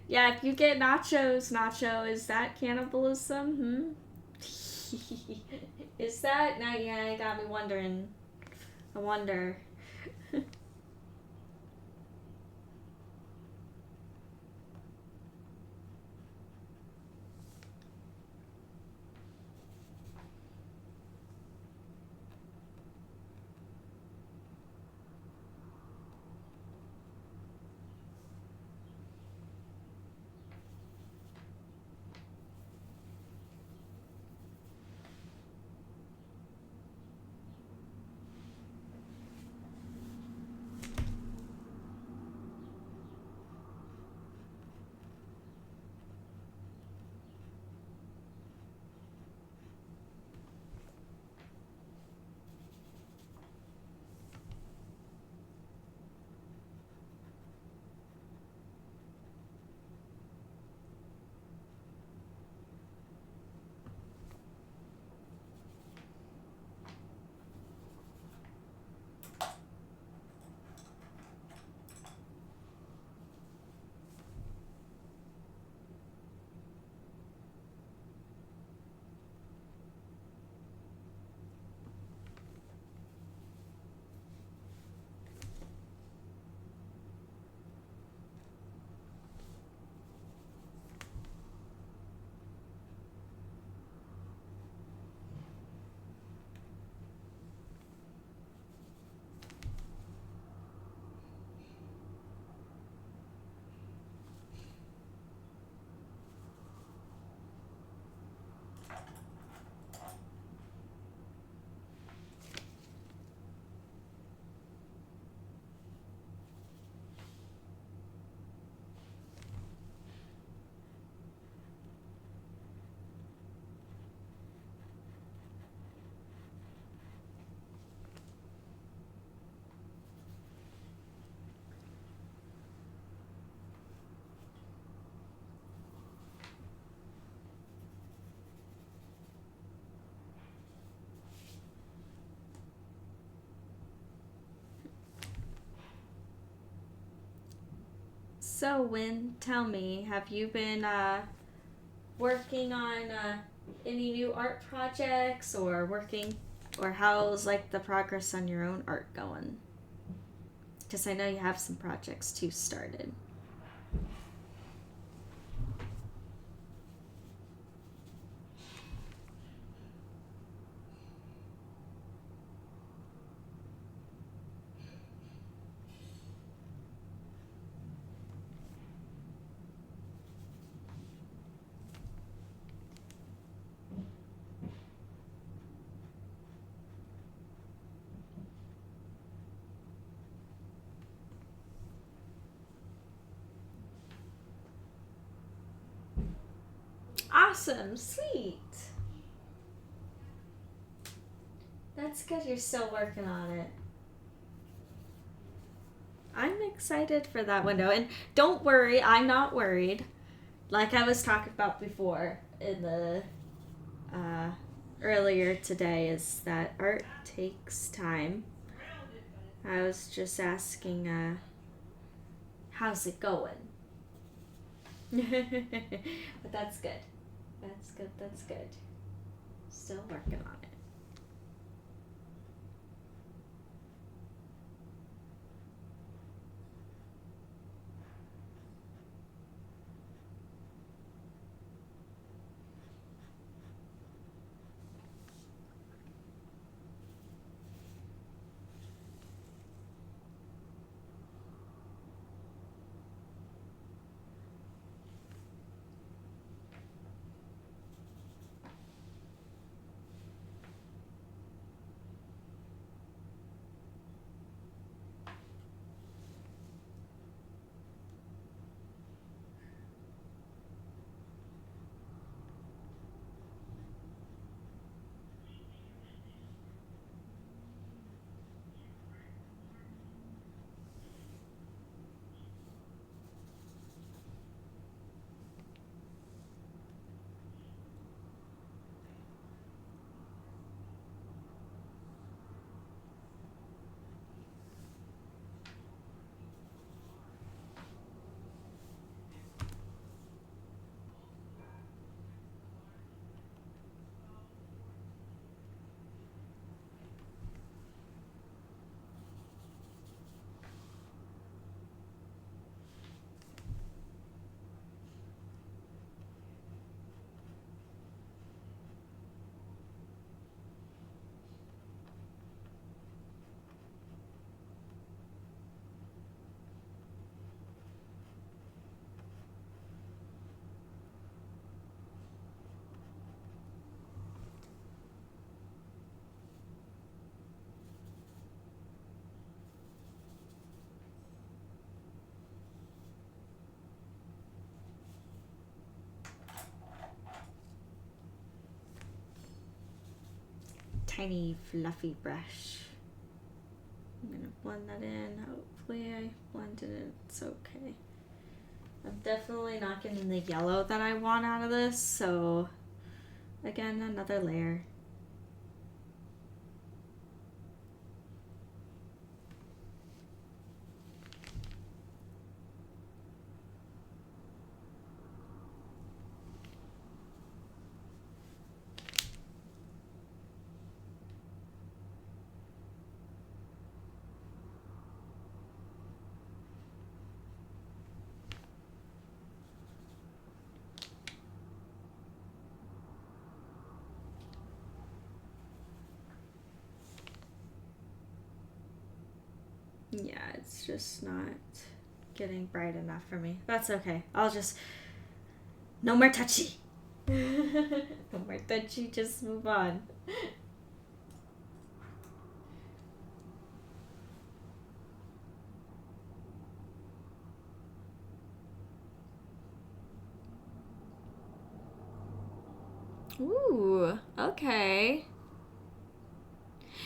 Yeah, if you get nachos, Nacho, is that cannibalism? Is that? Now, yeah, it got me wondering. I wonder. So, Win, tell me, have you been working on any new art projects or or how's like the progress on your own art going? Because I know you have some projects too started. Awesome, sweet. That's good you're still working on it. I'm excited for that window. And don't worry, I'm not worried. Like I was talking about before in the uh, earlier today, is that art takes time. I was just asking, how's it going? But that's good. That's good. That's good. Still working on it. Tiny fluffy brush. I'm gonna blend that in. Hopefully I blended it. It's okay. I'm definitely not getting the yellow that I want out of this, so again, another layer. Yeah, it's just not getting bright enough for me. That's okay. I'll just... No more touchy. No more touchy, just move on. Ooh, okay.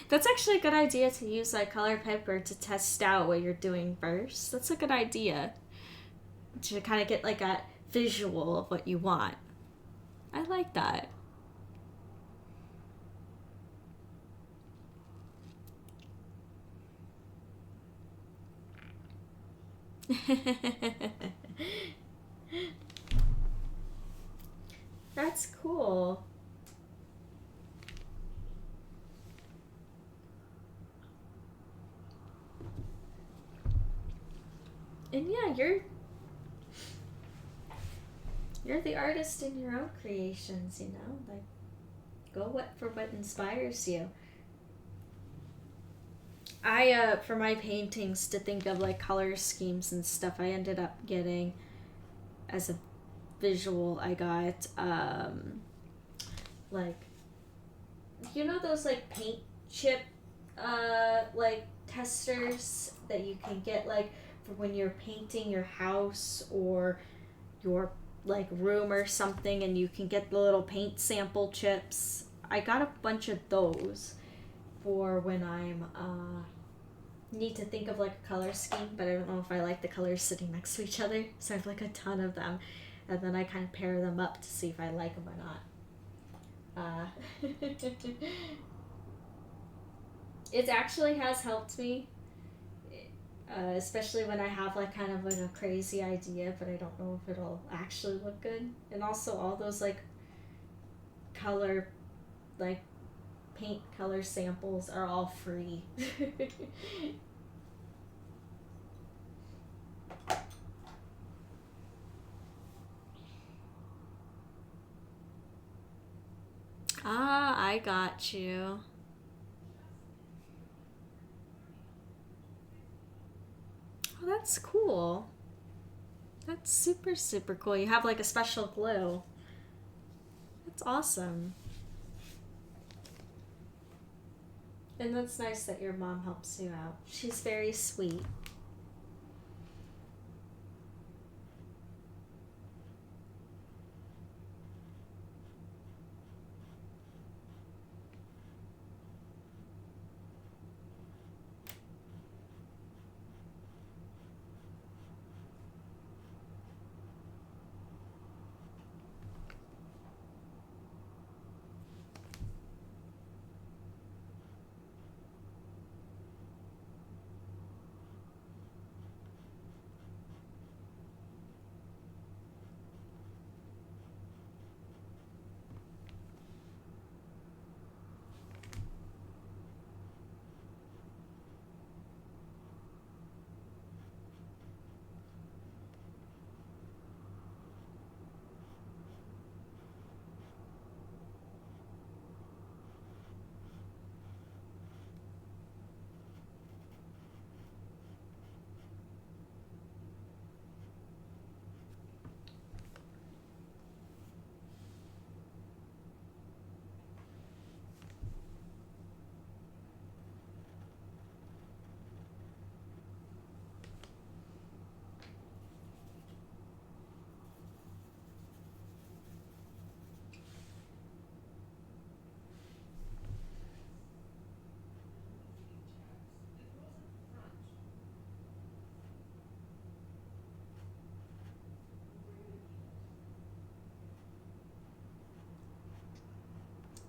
That's actually a good idea to use like color paper to test out what you're doing first. That's a good idea. To kind of get like a visual of what you want. I like that. That's cool. And yeah, you're the artist in your own creations, you know? Like, go for what inspires you. For my paintings, to think of like color schemes and stuff, I ended up getting, as a visual, I got, like, you know those like paint chip, like testers that you can get like for when you're painting your house or your like room or something, and you can get the little paint sample chips. I got a bunch of those for when I'm need to think of like a color scheme, but I don't know if I like the colors sitting next to each other, so I have like a ton of them, and then I kind of pair them up to see if I like them or not. It actually has helped me, especially when I have like kind of like a crazy idea, but I don't know if it'll actually look good. And also all those like color, like paint color samples are all free. Ah, I got you. Oh, that's cool. That's super, super cool. You have like a special glue. That's awesome. And that's nice that your mom helps you out. She's very sweet.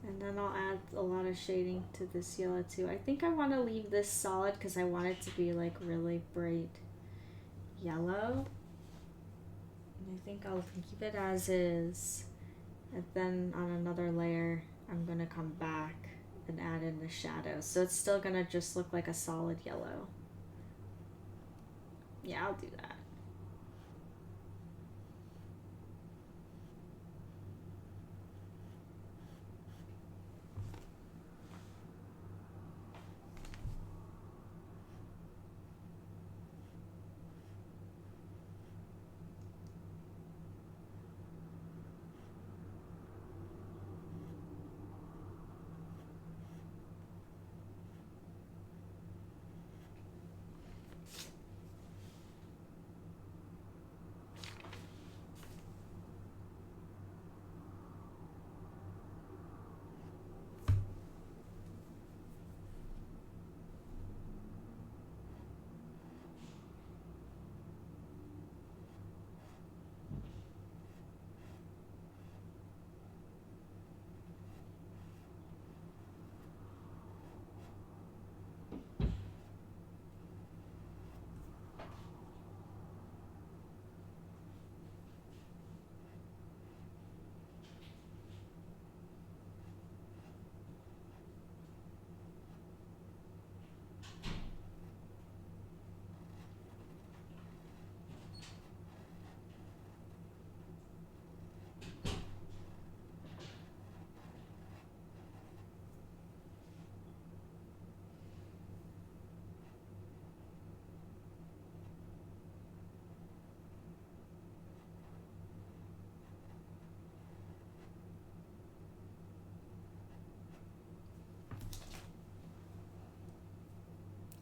And then I'll add a lot of shading to this yellow too. I think I want to leave this solid because I want it to be like really bright yellow. And I think I'll keep it as is. And then on another layer, I'm going to come back and add in the shadows. So it's still going to just look like a solid yellow. Yeah, I'll do that.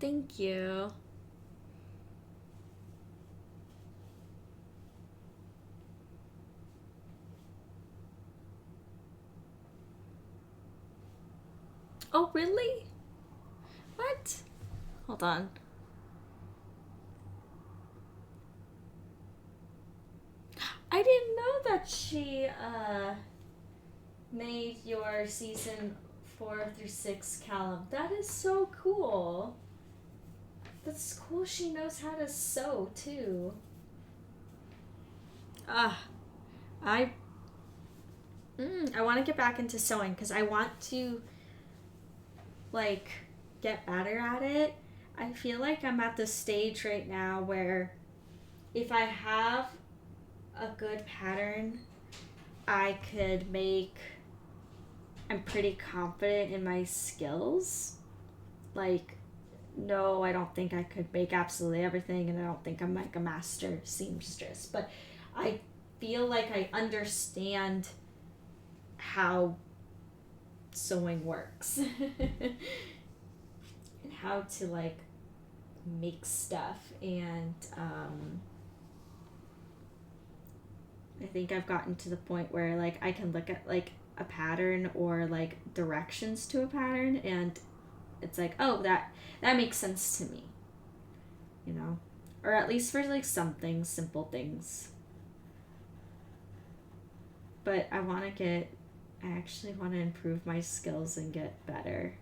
thank you. Oh, really? What? Hold on. I didn't know that she made your season 4 through 6 Callum. That is so cool. That's cool. She knows how to sew too. Ah, I I want to get back into sewing because I want to like get better at it. I feel like I'm at the stage right now where if I have a good pattern, I could make. I'm pretty confident in my skills. Like, no, I don't think I could make absolutely everything, and I don't think I'm like a master seamstress, but I feel like I understand how sewing works and how to like make stuff. And I think I've gotten to the point where like I can look at like a pattern or like directions to a pattern, and it's like, oh, that makes sense to me, you know, or at least for like some things, simple things. But I actually want to improve my skills and get better.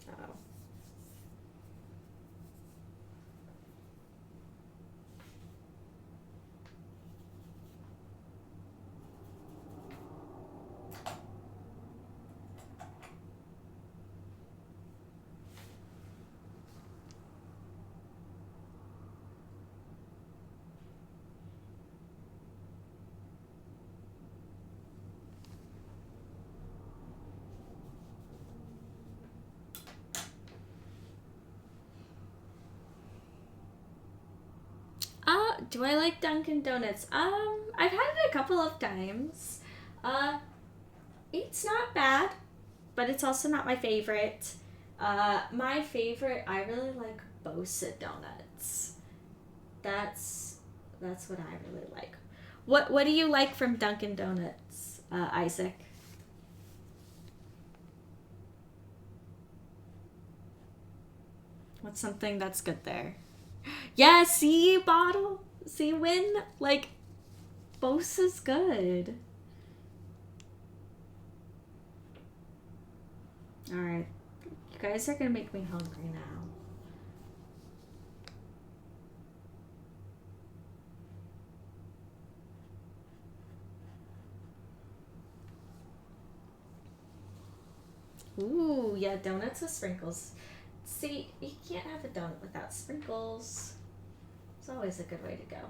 Oh. Do I like Dunkin' Donuts? I've had it a couple of times. Uh, it's not bad, but it's also not my favorite. My favorite, I really like Bosa donuts. That's that's what I really like. What do you like from Dunkin' Donuts, Isaac? What's something that's good there? Yeah, see, bottle, see, win. Like Bosa's good. All right, you guys are gonna make me hungry now. Ooh, yeah, donuts with sprinkles. See, you can't have a donut without sprinkles. It's always a good way to go.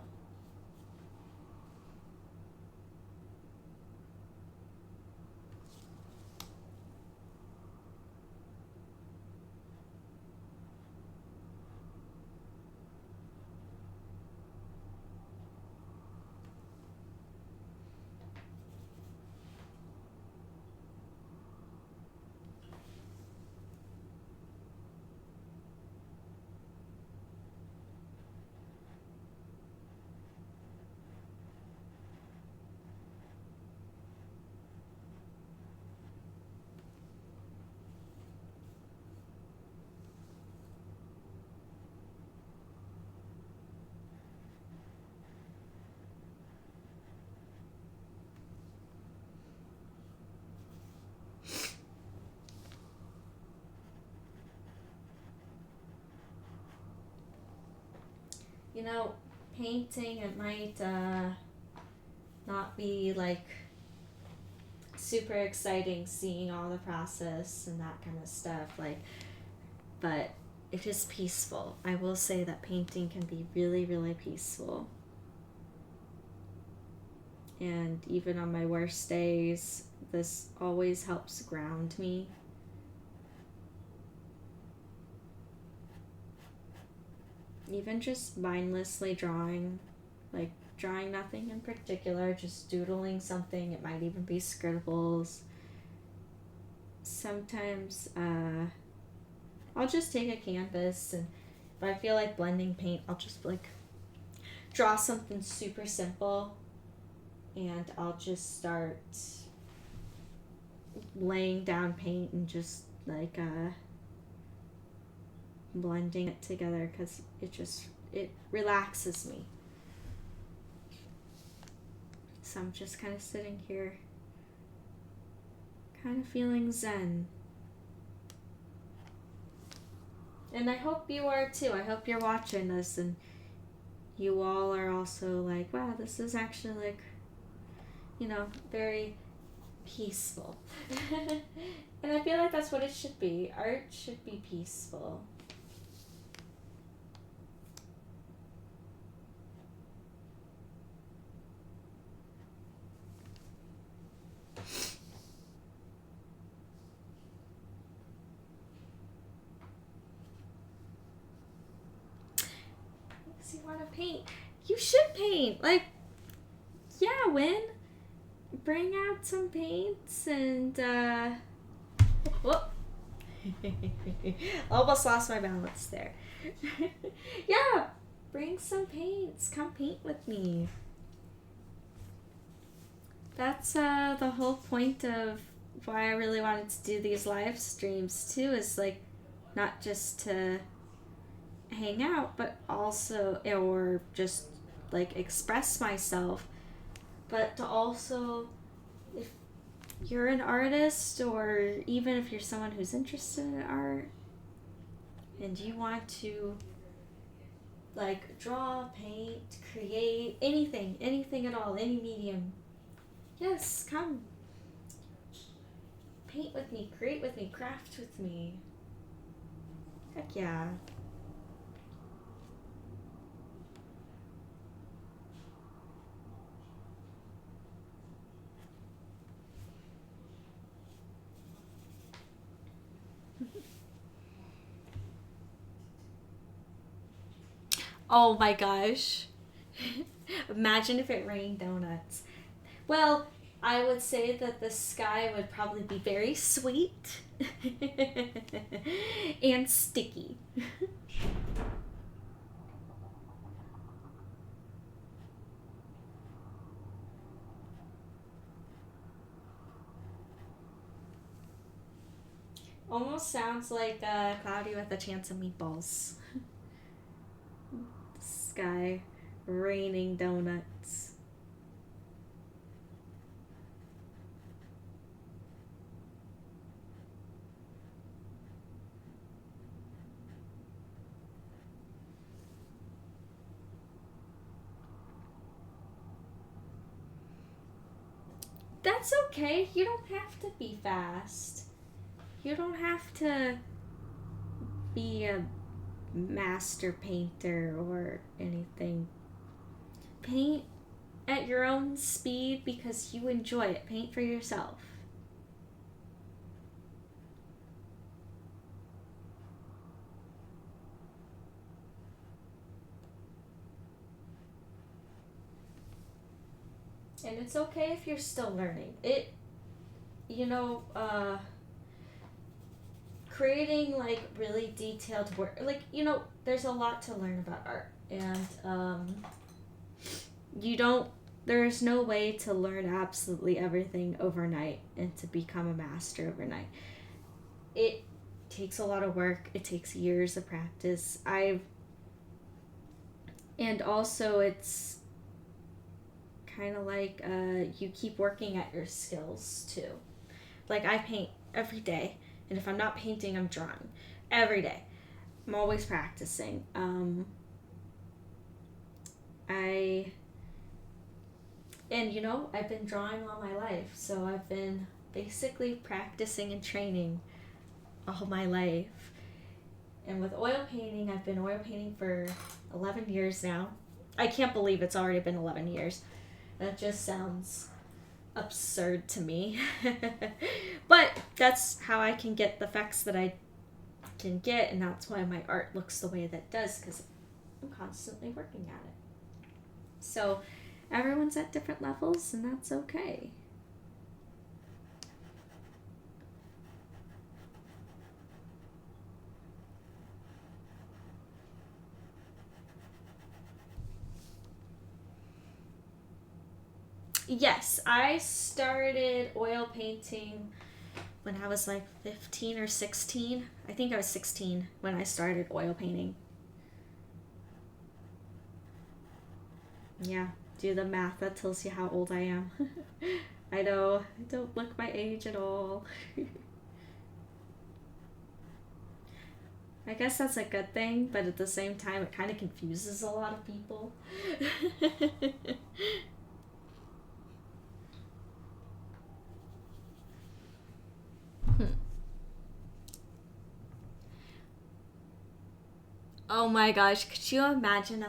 You know, painting, it might not be like super exciting seeing all the process and that kind of stuff, like, but it is peaceful. I will say that painting can be really, really peaceful. And even on my worst days, this always helps ground me. Even just mindlessly drawing, like drawing nothing in particular, just doodling something. It might even be scribbles. Sometimes I'll just take a canvas, and if I feel like blending paint, I'll just like draw something super simple, and I'll just start laying down paint and just like blending it together, because it relaxes me. So I'm just kind of sitting here, kind of feeling zen. And I hope you are too. I hope you're watching this and you all are also like, wow, this is actually like, very peaceful. And I feel like that's what it should be. Art should be peaceful. You want to paint? You should paint. Like, yeah, Win. Bring out some paints and whoop. Almost lost my balance there. Yeah, bring some paints. Come paint with me. That's the whole point of why I really wanted to do these live streams too, is like not just to hang out, but also, or just like express myself, but to also, if you're an artist, or even if you're someone who's interested in art and you want to like draw, paint, create, anything at all, any medium, yes, come paint with me, create with me, craft with me. Heck yeah. Oh my gosh. Imagine if it rained donuts. Well, I would say that the sky would probably be very sweet and sticky. Almost sounds like Cloudy with a Chance of Meatballs. Sky raining donuts. That's okay. You don't have to be fast. You don't have to be a master painter or anything. Paint at your own speed because you enjoy it. Paint for yourself. And it's okay if you're still learning. Creating like really detailed work, like, there's a lot to learn about art. And there's no way to learn absolutely everything overnight and to become a master overnight. It takes a lot of work. It takes years of practice. And also it's kind of like you keep working at your skills too. Like, I paint every day, and if I'm not painting, I'm drawing every day. I'm always practicing. I've been drawing all my life, so I've been basically practicing and training all my life. And with oil painting, I've been oil painting for 11 years now. I can't believe it's already been 11 years. That just sounds absurd to me. But that's how I can get the effects that I can get, and that's why my art looks the way that it does, because I'm constantly working at it. So everyone's at different levels, and that's okay. Yes, I started oil painting when I was like 15 or 16. I think I was 16 when I started oil painting. Yeah, do the math. That tells you how old I am. I know, I don't look my age at all. I guess that's a good thing, but at the same time, it kind of confuses a lot of people. Oh my gosh, could you imagine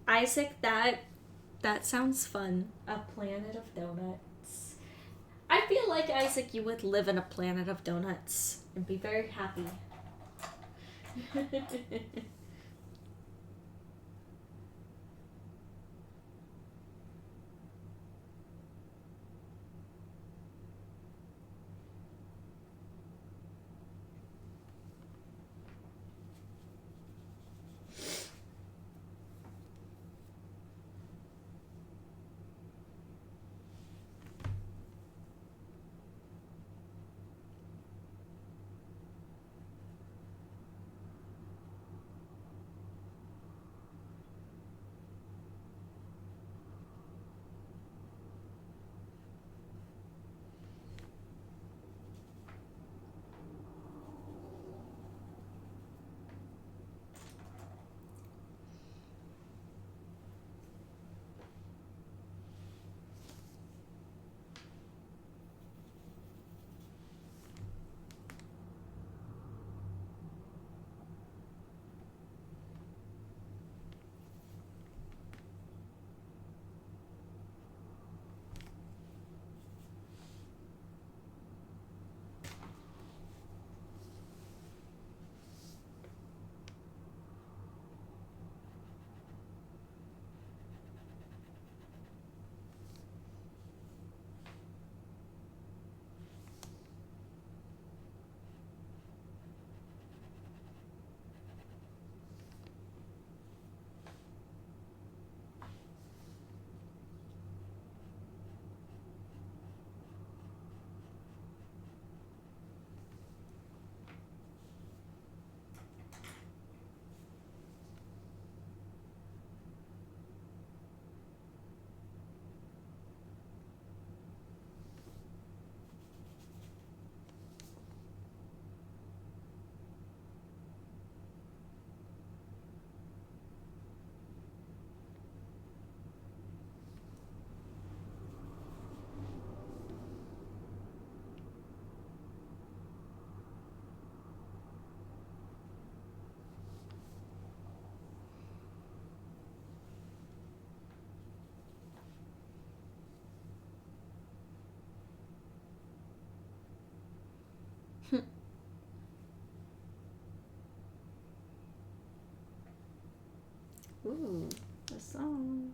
Isaac, that sounds fun. A planet of donuts. I feel like Isaac, you would live in a planet of donuts and be very happy. Ooh, a song.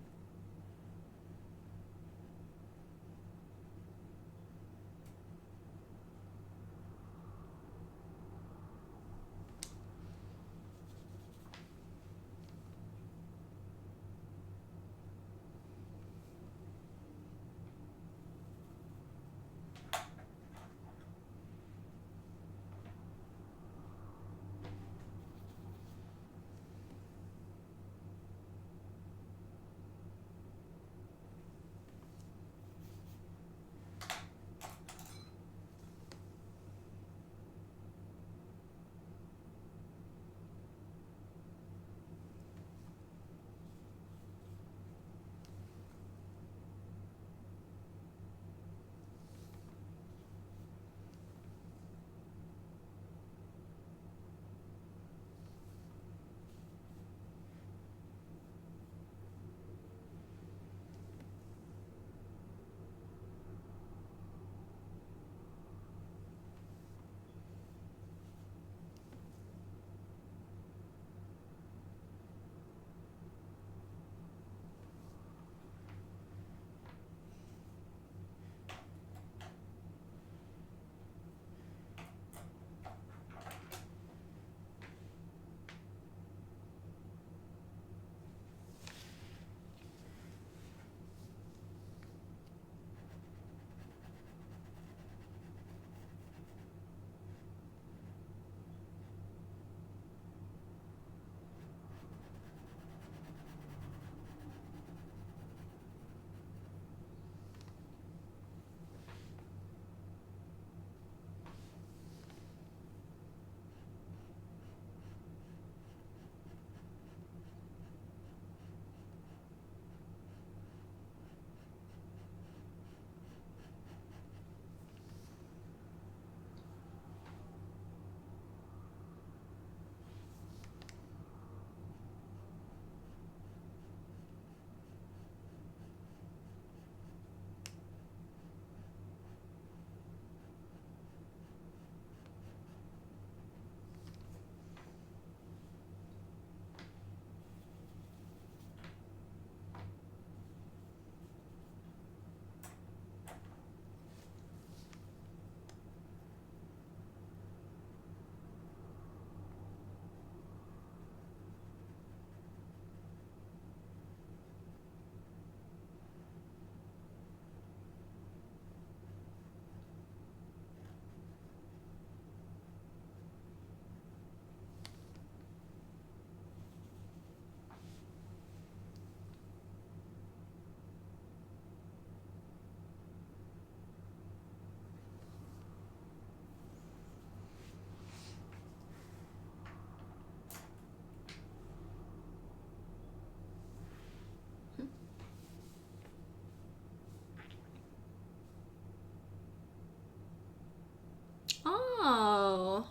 Oh.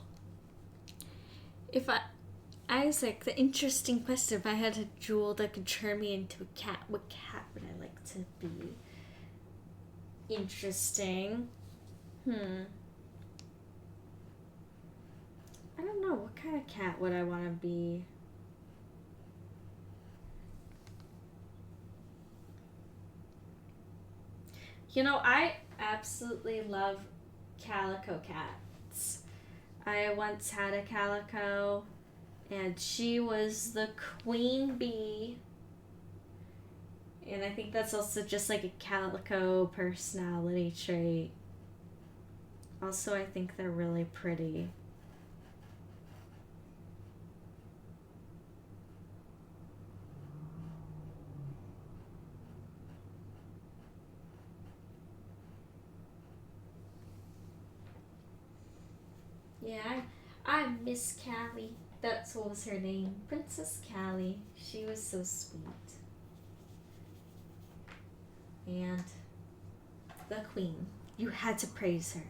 If I, Isaac, the interesting question, if I had a jewel that could turn me into a cat, what cat would I like to be? Interesting. I don't know. What kind of cat would I want to be? I absolutely love calico cats. I once had a calico, and she was the queen bee. And I think that's also just like a calico personality trait. Also, I think they're really pretty. Yeah, I'm Miss Callie. That's what was her name. Princess Callie. She was so sweet. And the queen. You had to praise her.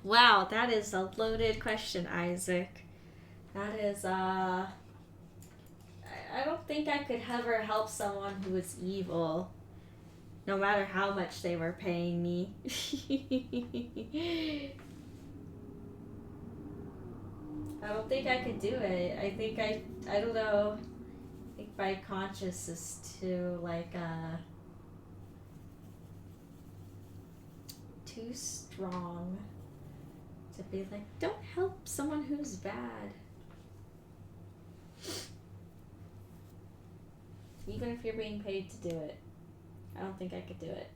Wow, that is a loaded question, Isaac. That is, I don't think I could ever help someone who was evil, no matter how much they were paying me. I don't think I could do it. I don't know. I think my conscience is too, like, too strong to be like, don't help someone who's bad. Even if you're being paid to do it. I don't think I could do it.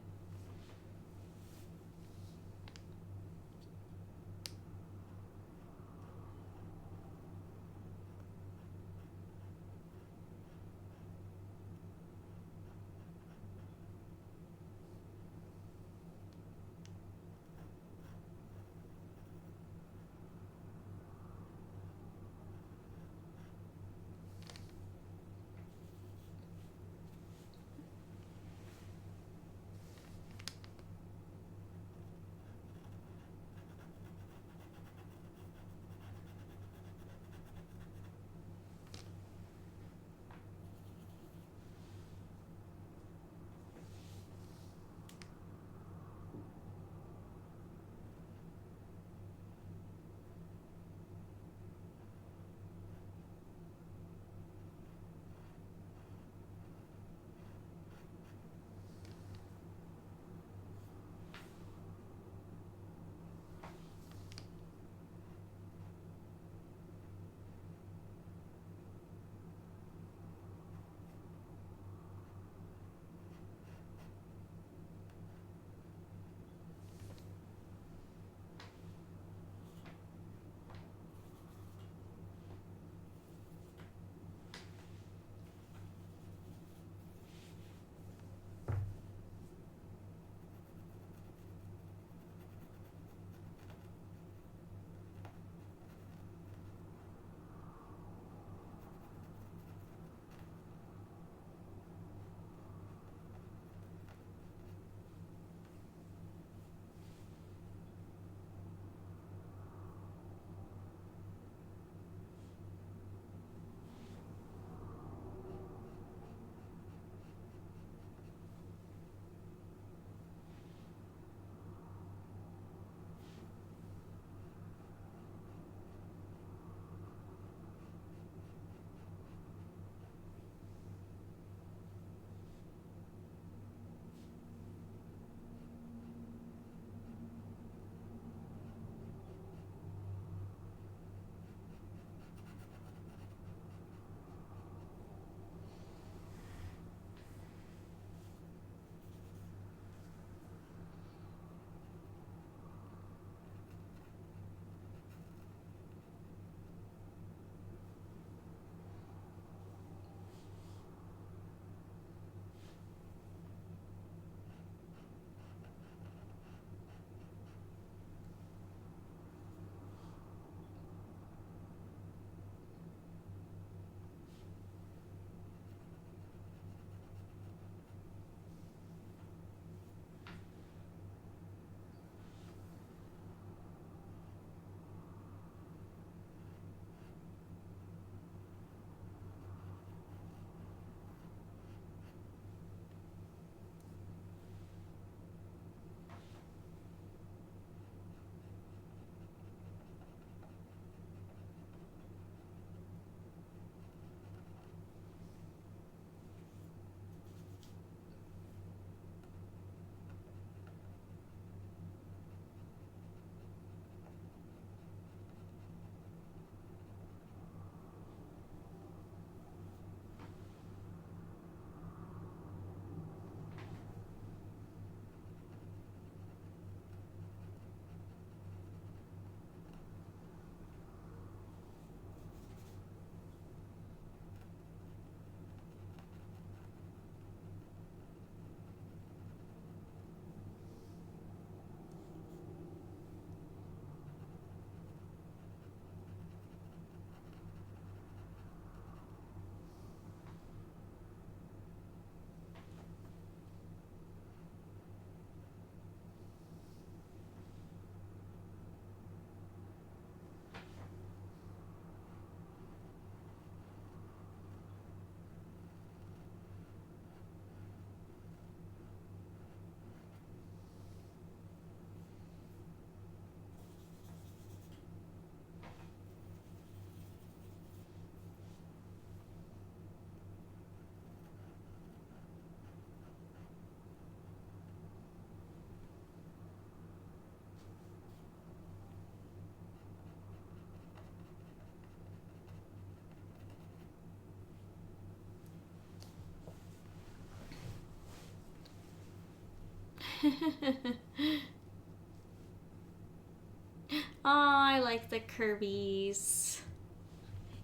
I like the Kirby's.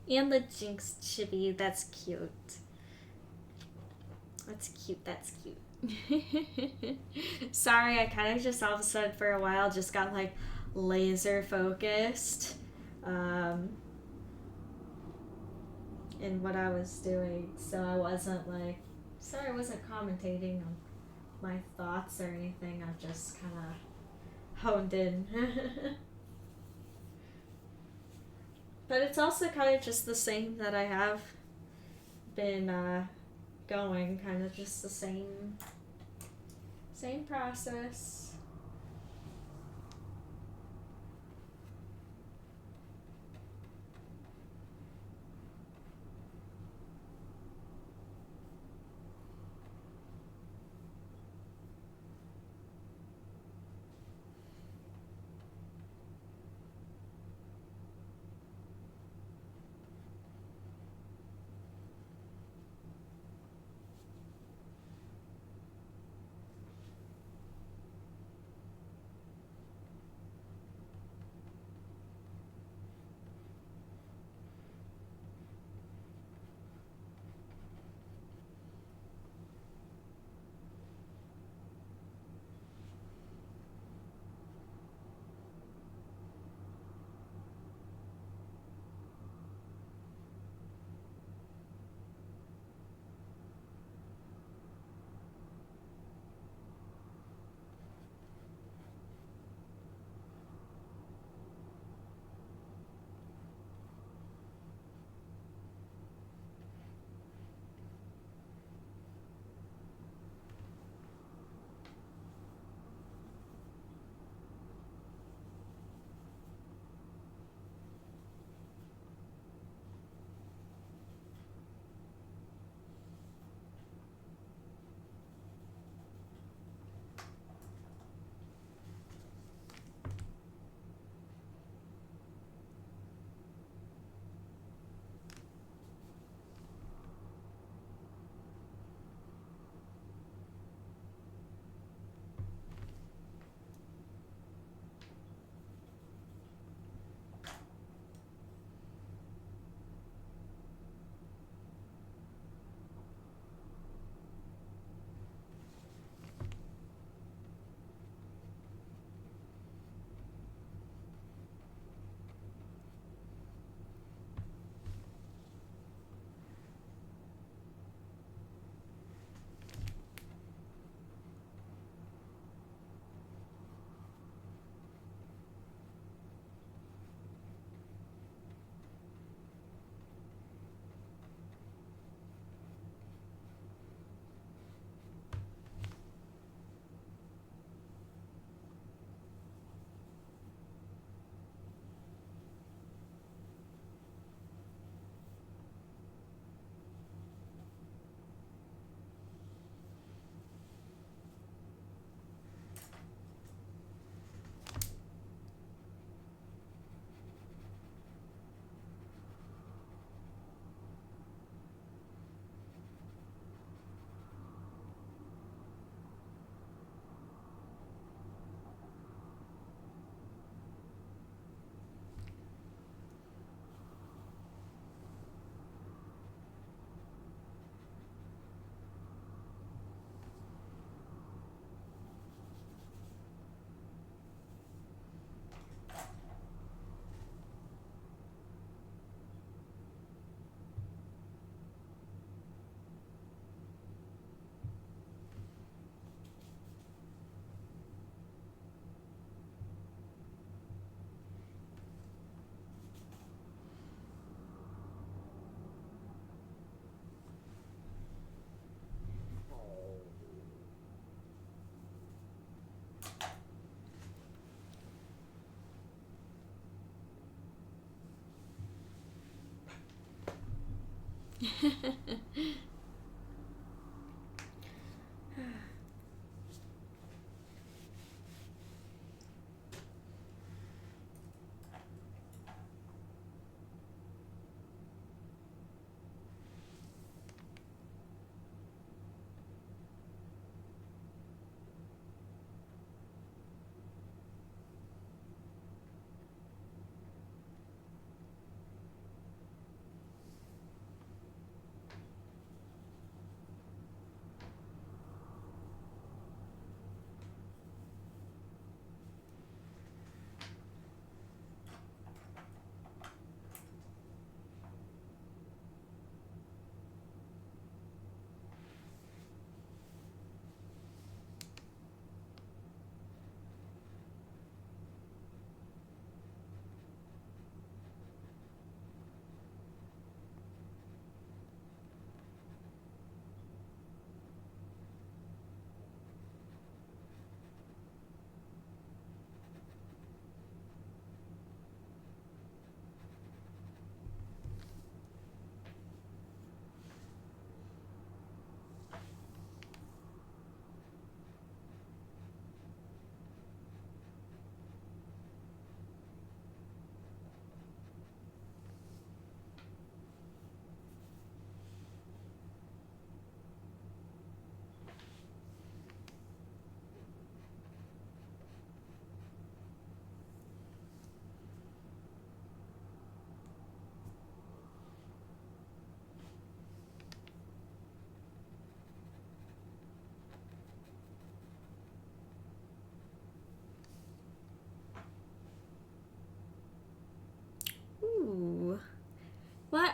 And the Jinx chibi. That's cute. That's cute. That's cute. Sorry, I kind of just all of a sudden for a while just got like laser focused in what I was doing. So I wasn't like, sorry, I wasn't commentating on my thoughts or anything. I just kind of honed in. But it's also kind of just the same that I have been going, kind of just the same process.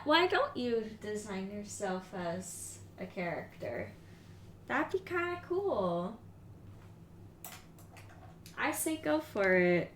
Why don't you design yourself as a character? That'd be kind of cool. I say go for it.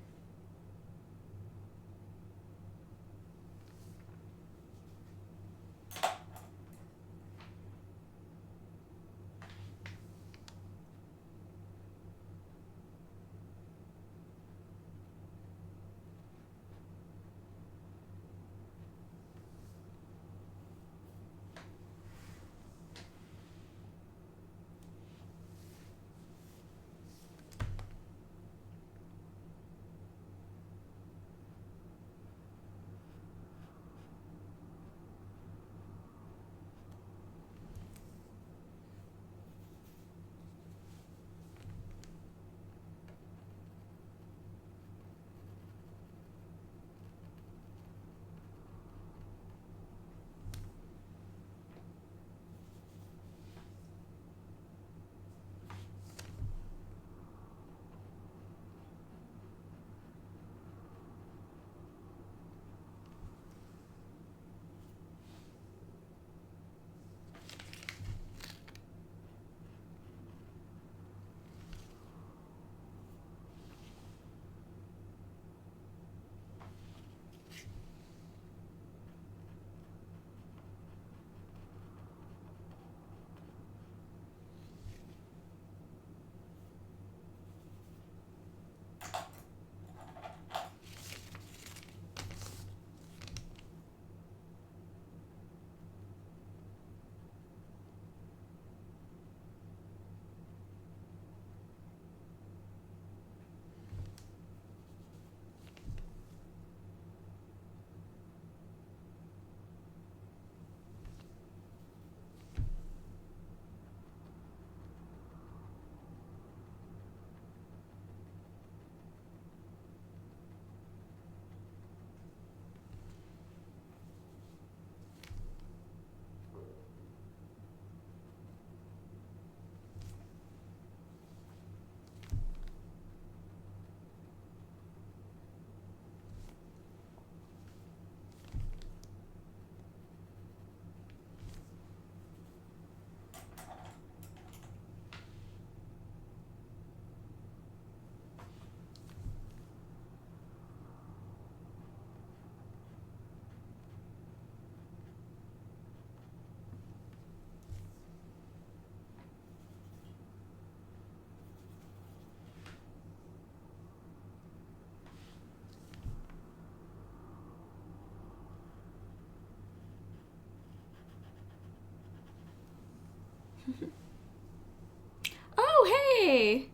Oh, hey!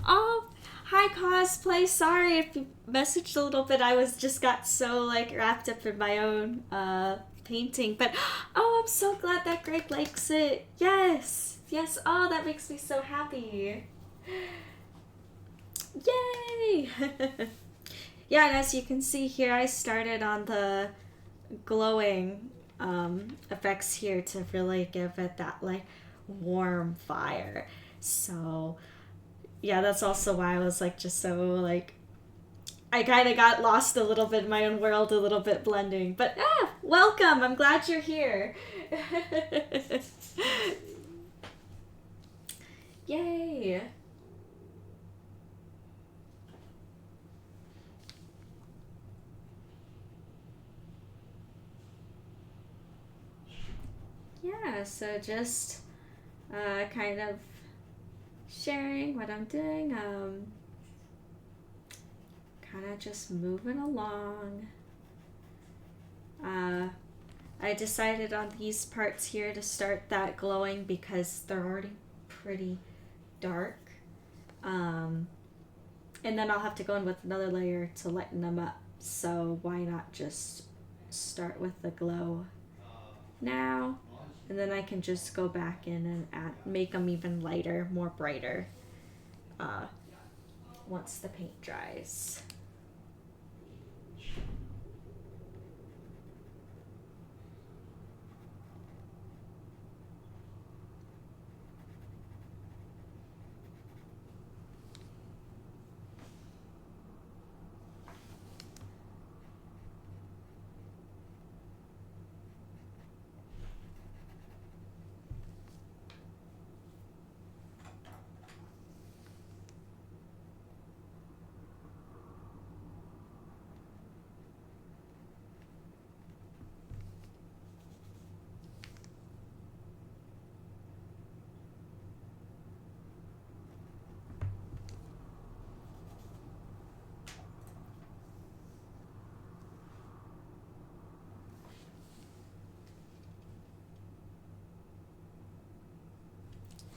Oh, hi cosplay. Sorry if you messaged a little bit. I was just got so like wrapped up in my own painting. But oh, I'm so glad that Greg likes it. Yes. Yes. Oh, that makes me so happy. Yay! Yeah, and as you can see here, I started on the glowing effects here to really give it that like warm fire. So yeah, that's also why I was like just so like I kind of got lost a little bit in my own world, a little bit blending. But welcome! I'm glad you're here. Yay! Yeah, so just kind of sharing what I'm doing, kind of just moving along. I decided on these parts here to start that glowing because they're already pretty dark. And then I'll have to go in with another layer to lighten them up. So why not just start with the glow now? And then I can just go back in and make them even lighter, more brighter once the paint dries.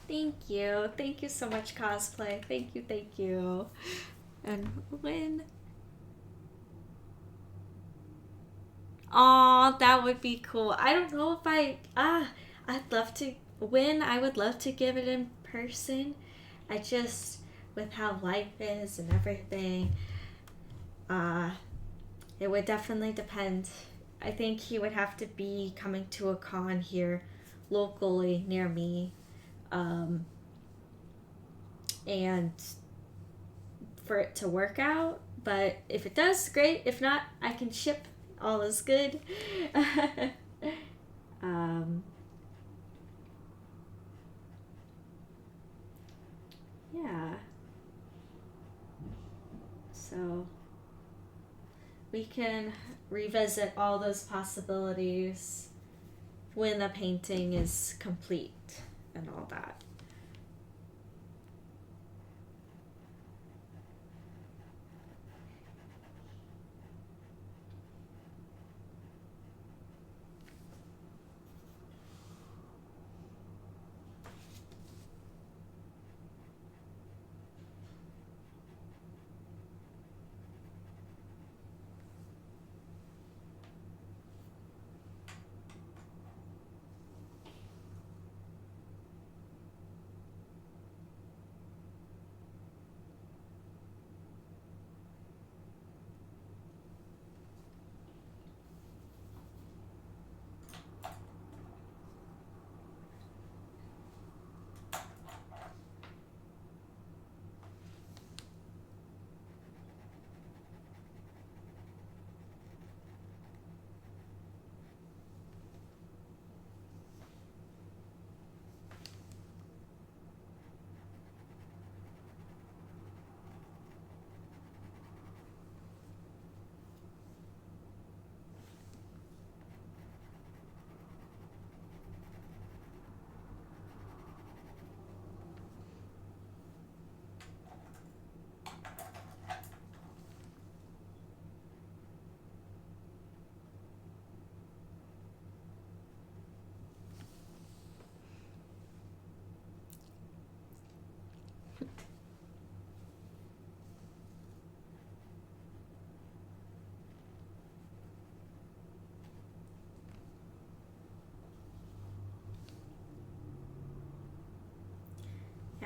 Thank you. Thank you so much, cosplay. Thank you, thank you. And Win. Aw, that would be cool. I don't know if I'd love to win. I would love to give it in person. I just, with how life is and everything, uh, it would definitely depend. I think he would have to be coming to a con here locally near me. Um, and for it to work out. But if it does, great. If not, I can ship. All is good. um, yeah. So we can revisit all those possibilities when the painting is complete and all that.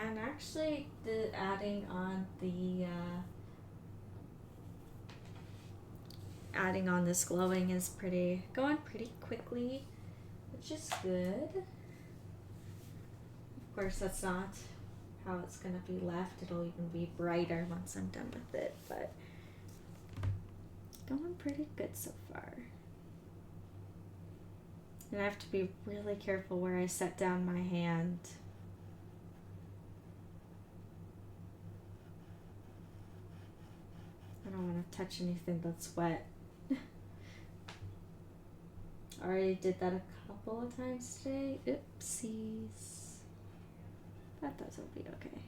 And actually, the adding on this glowing is going pretty quickly, which is good. Of course, that's not how it's gonna be left. It'll even be brighter once I'm done with it, but going pretty good so far. And I have to be really careful where I set down my hand. I don't want to touch anything that's wet. Already did that a couple of times today. Oopsies. But that'll be okay.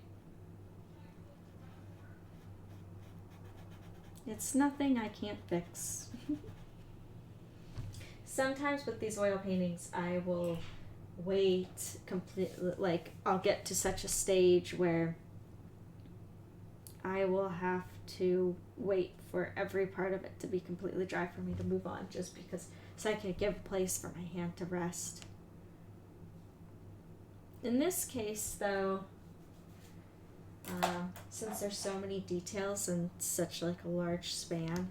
It's nothing I can't fix. Sometimes with these oil paintings, I will wait I'll get to such a stage where I will have to wait for every part of it to be completely dry for me to move on, just because, so I can give place for my hand to rest. In this case, though, since there's so many details and such like a large span,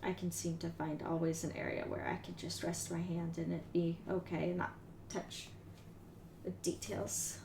I can seem to find always an area where I can just rest my hand and it be okay and not touch the details.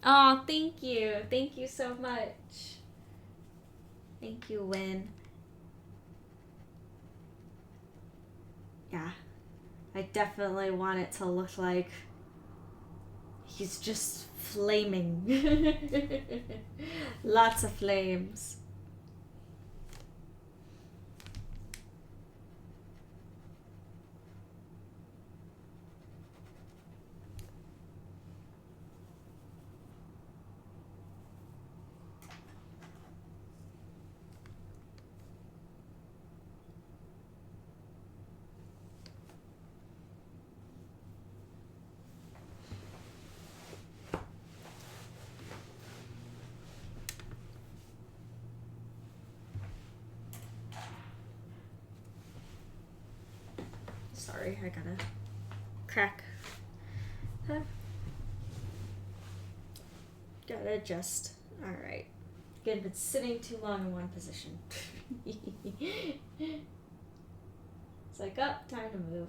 Oh, thank you. Thank you so much. Thank you, Win. Yeah, I definitely want it to look like he's just flaming. Lots of flames. Sorry, I gotta crack. Gotta adjust. Alright. Again, been sitting too long in one position. It's like, oh, time to move.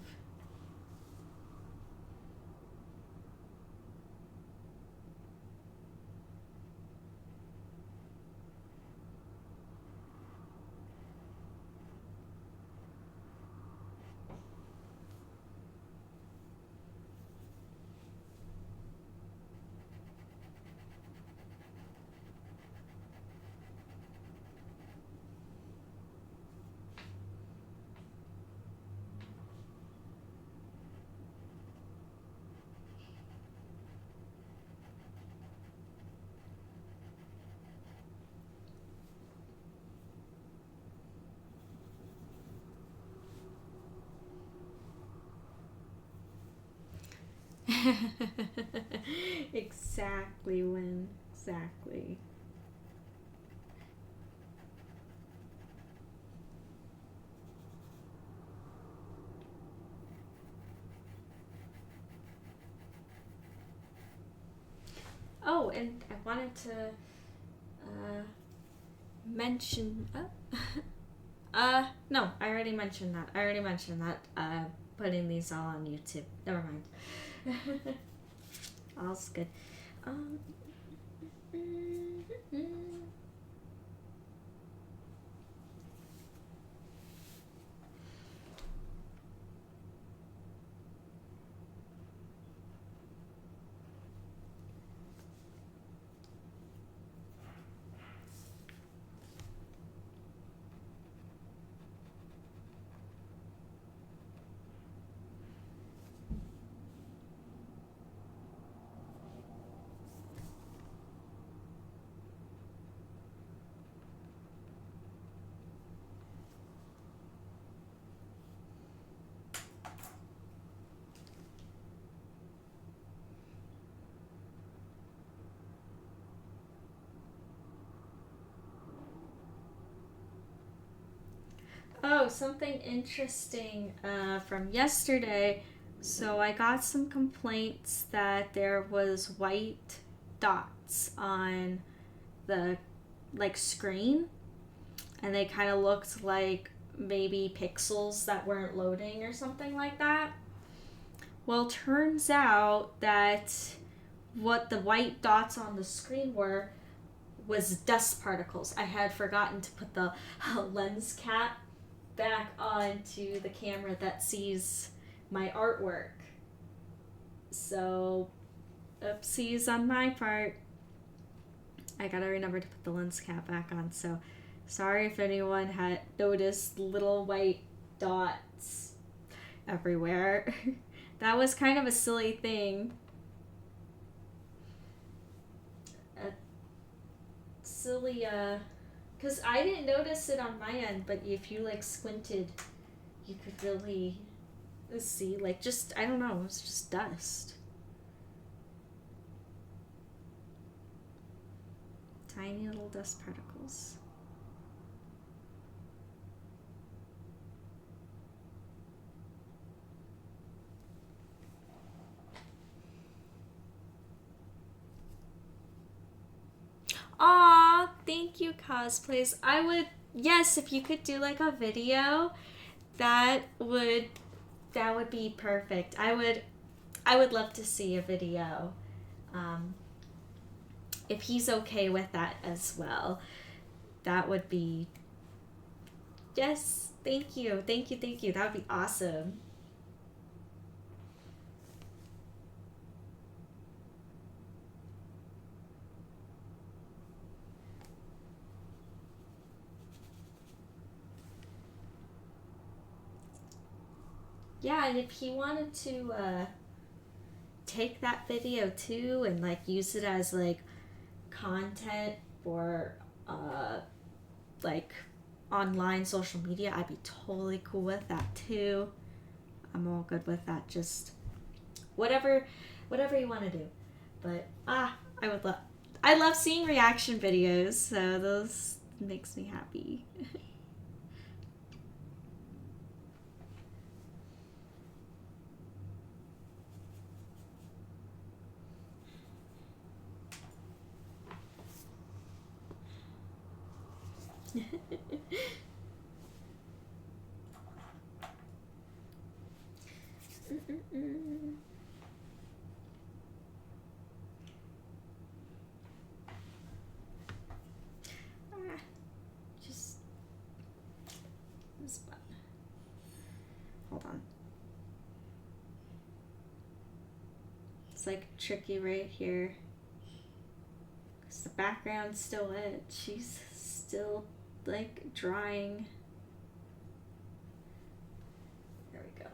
Exactly, Win. Exactly. Oh, and I wanted to mention. No, I already mentioned that. Putting these all on YouTube. Never mind. All's good. Um. Oh, something interesting from yesterday. So I got some complaints that there was white dots on the screen, and they kind of looked like maybe pixels that weren't loading or something like that. Well, turns out that what the white dots on the screen were was dust particles. I had forgotten to put the lens cap back onto the camera that sees my artwork. So, oopsies on my part. I gotta remember to put the lens cap back on. So, sorry if anyone had noticed little white dots everywhere. That was kind of a silly thing. Because I didn't notice it on my end, but if you squinted, you could really see, just, I don't know, it was just dust. Tiny little dust particles. Aw, thank you, cosplays. Yes, if you could do a video, that would be perfect. I would love to see a video. If he's okay with that as well, that would be, yes, thank you. That would be awesome. Yeah, and if he wanted to take that video too and like use it as like content for like online social media, I'd be totally cool with that too. I'm all good with that. Just whatever you want to do. But I love seeing reaction videos, so those makes me happy. Just this button. Hold on. It's like tricky right here. Because the background's still wet. She's still like drying. There we go.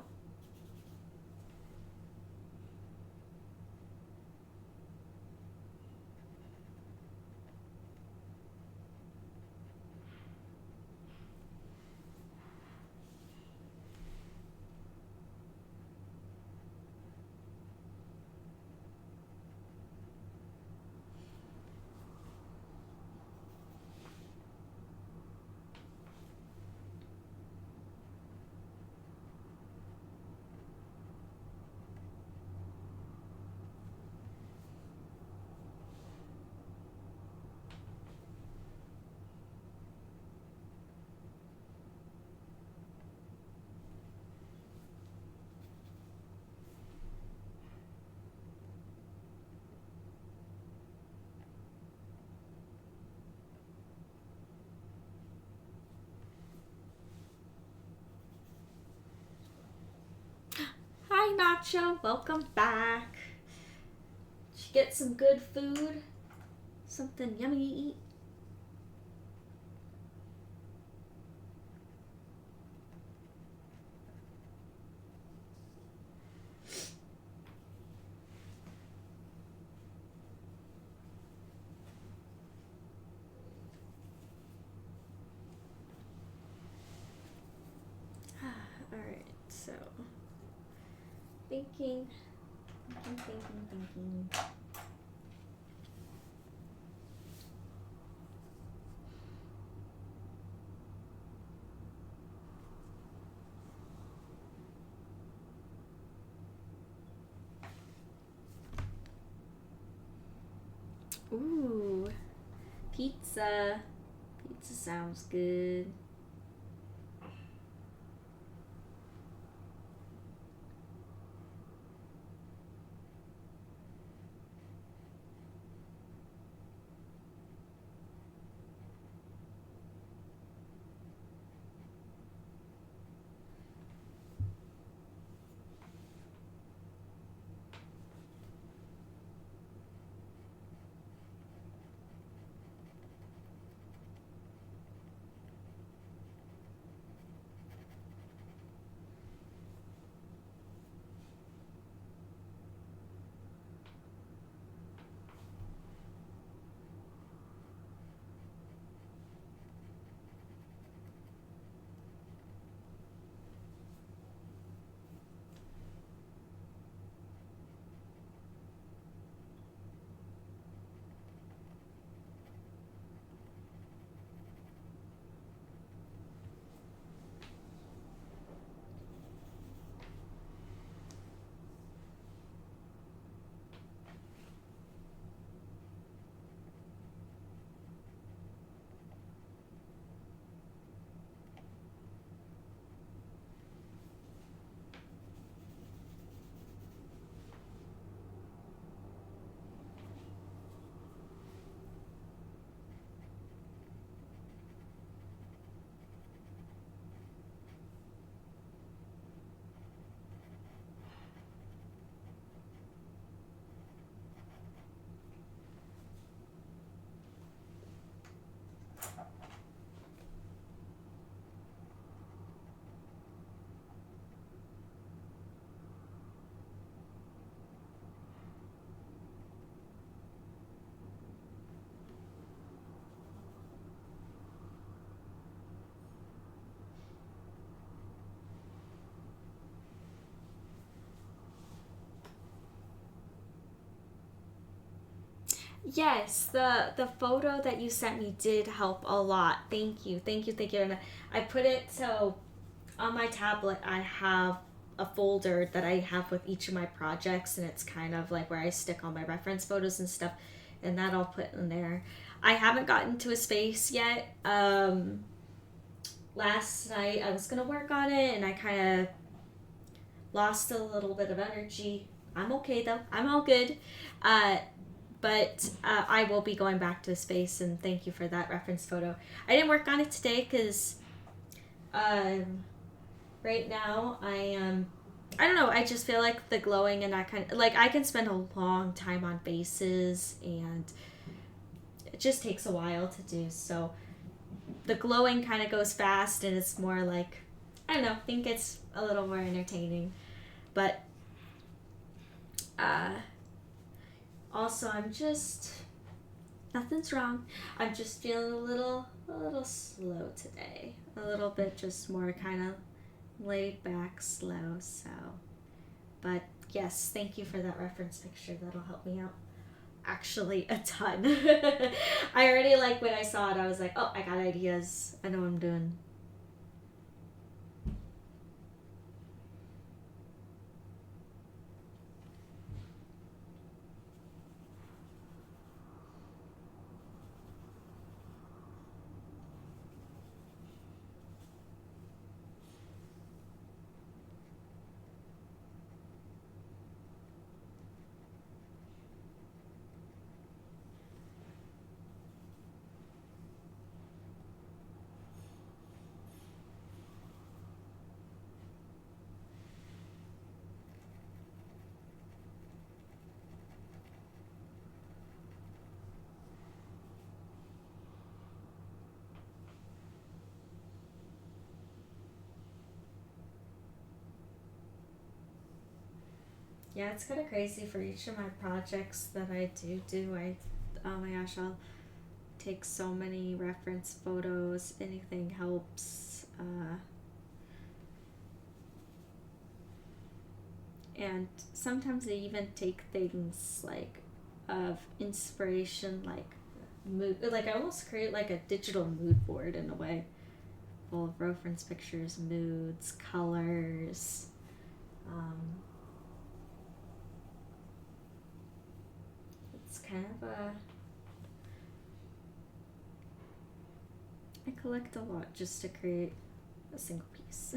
Hi, Nacho. Welcome back. Did you get some good food? Something yummy to eat? Alright, so thinking. Ooh, pizza. Pizza sounds good. Yes, the photo that you sent me did help a lot. Thank you, thank you, thank you. And I put it so on my tablet. I have a folder that I have with each of my projects, and it's kind of like where I stick all my reference photos and stuff, and that I'll put in there. I haven't gotten to a space yet. Last night I was gonna work on it, and I kind of lost a little bit of energy. I'm okay though. I'm all good. Uh, but I will be going back to space, and thank you for that reference photo. I didn't work on it today because right now I don't know, I just feel like the glowing and that kind of like I can spend a long time on bases, and it just takes a while to do. So the glowing kind of goes fast, and it's more like I don't know, I think it's a little more entertaining. But uh also I'm just nothing's wrong. I'm just feeling a little slow today. A little bit just more kind of laid back, slow. So, but yes, thank you for that reference picture. That'll help me out actually a ton. I already like when I saw it. I was like, oh, I got ideas. I know what I'm doing. Yeah, it's kind of crazy for each of my projects that I do. Oh my gosh, I'll take so many reference photos. Anything helps. And sometimes I even take things like of inspiration, like mood. Like I almost create like a digital mood board in a way, full of reference pictures, moods, colors. Um, it's kind of a I collect a lot just to create a single piece.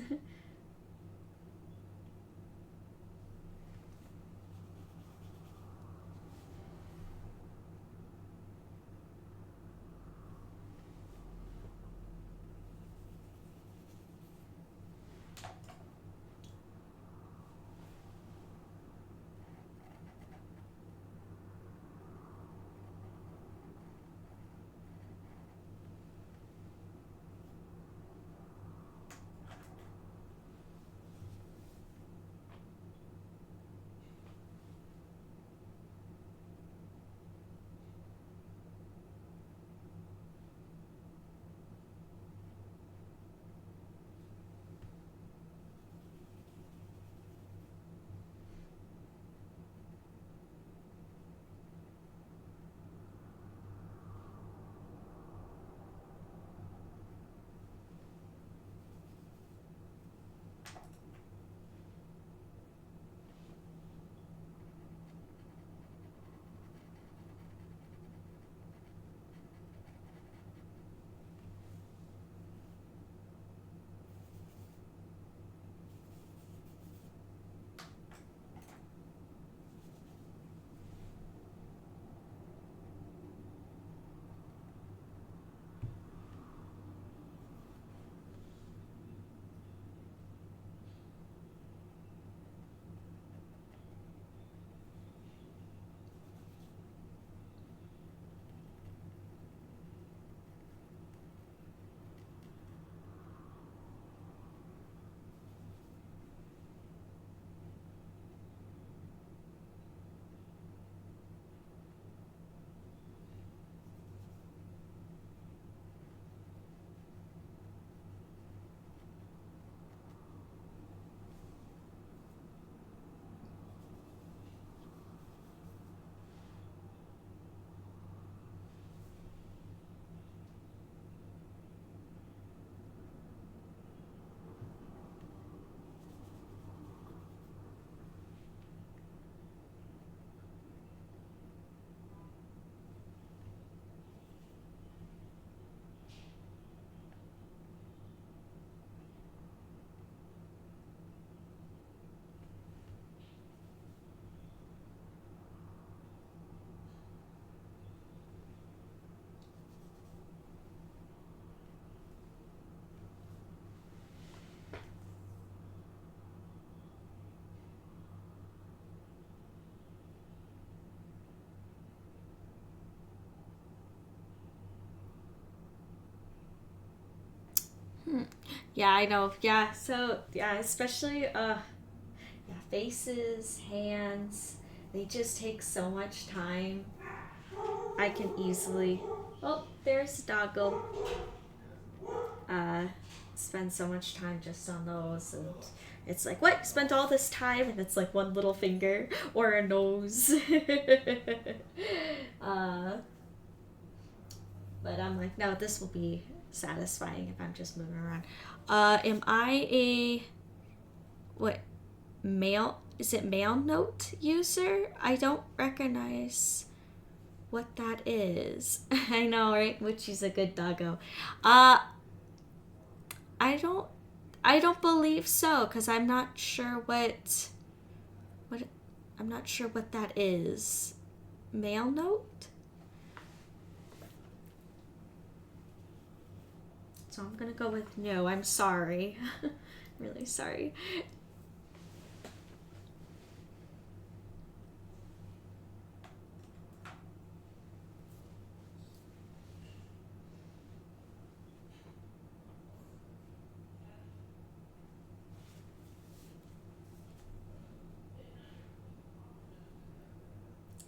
Yeah, I know. Yeah, so yeah, especially yeah, faces, hands, they just take so much time. I can easily, oh, there's Doggo. Uh, spend so much time just on those, and it's like, what? Spent all this time, and it's like one little finger or a nose. uh, but I'm like, no, this will be satisfying if I'm just moving around. Am I a what mail? Is it mail note user? I don't recognize what that is. I know, right? Which is a good doggo. Uh, I don't. I don't believe so, because I'm not sure what. I'm not sure what that is. Mail note. So I'm gonna go with no. I'm sorry. Really sorry.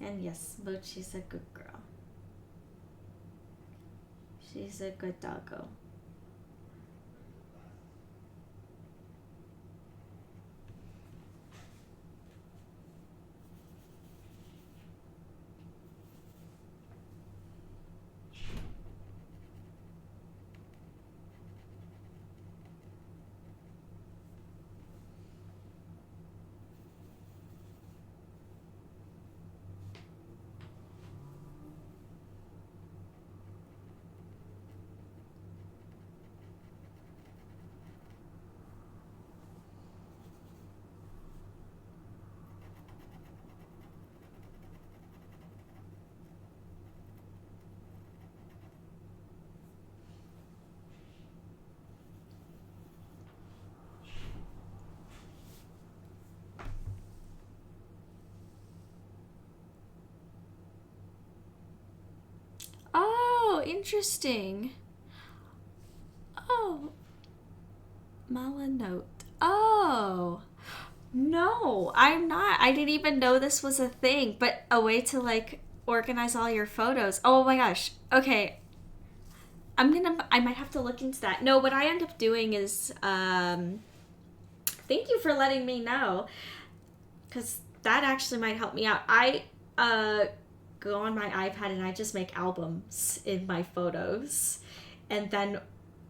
And yes, Mochi's a good girl. She's a good doggo. Oh, interesting. Oh, Mala note. Oh. No, I'm not. I didn't even know this was a thing, but a way to like organize all your photos. Oh my gosh. Okay. I might have to look into that. No, what I end up doing is thank you for letting me know, cuz that actually might help me out. I uh go on my iPad and I just make albums in my photos, and then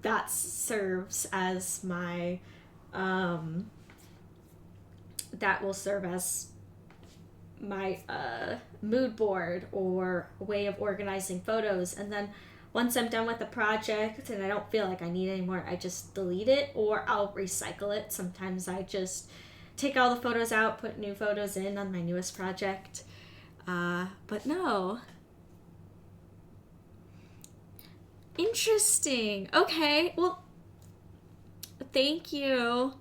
that serves as my um that will serve as my mood board or way of organizing photos. And then once I'm done with the project and I don't feel like I need it anymore, I just delete it or I'll recycle it. Sometimes I just take all the photos out, put new photos in on my newest project. But no. Interesting. Okay. Well, thank you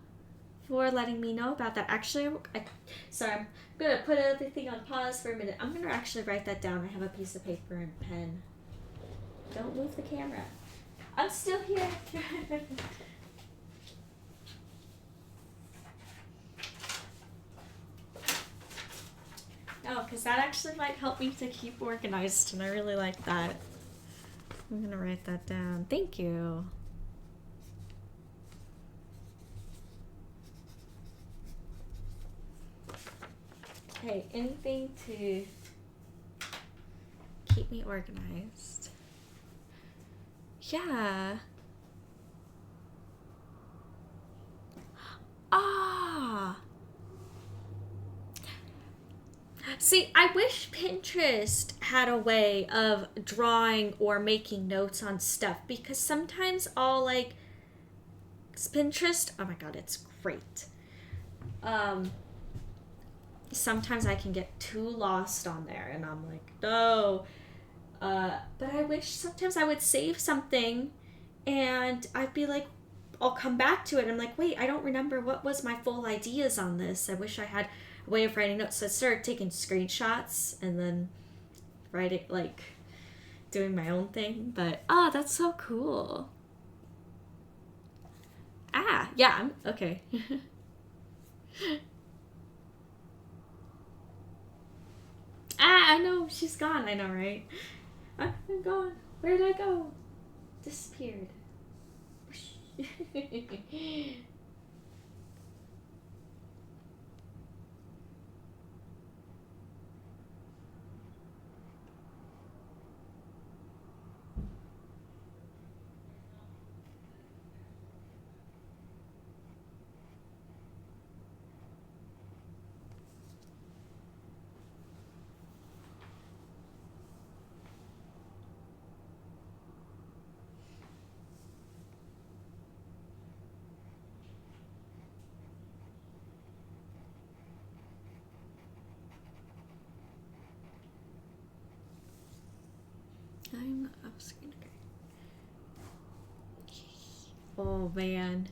for letting me know about that. Actually, sorry, I'm gonna put everything on pause for a minute. I'm gonna actually write that down. I have a piece of paper and pen. Don't move the camera. I'm still here. No, because that actually might help me to keep organized, and I really like that. I'm gonna write that down. Thank you. Hey, anything to keep me organized. Yeah. Ah. See, I wish Pinterest had a way of drawing or making notes on stuff, because sometimes I'll like Pinterest, oh my god, it's great. Sometimes I can get too lost on there and I'm like, no. But I wish sometimes I would save something and I'd be like, I'll come back to it. I'm like, wait, I don't remember what was my full ideas on this. I wish I had a way of writing notes. So I started taking screenshots and then writing, like, doing my own thing. But, that's so cool. yeah, I'm okay. I know, she's gone. I know, right? I'm gone. Where did I go? Disappeared. I'm up screen. Oh man.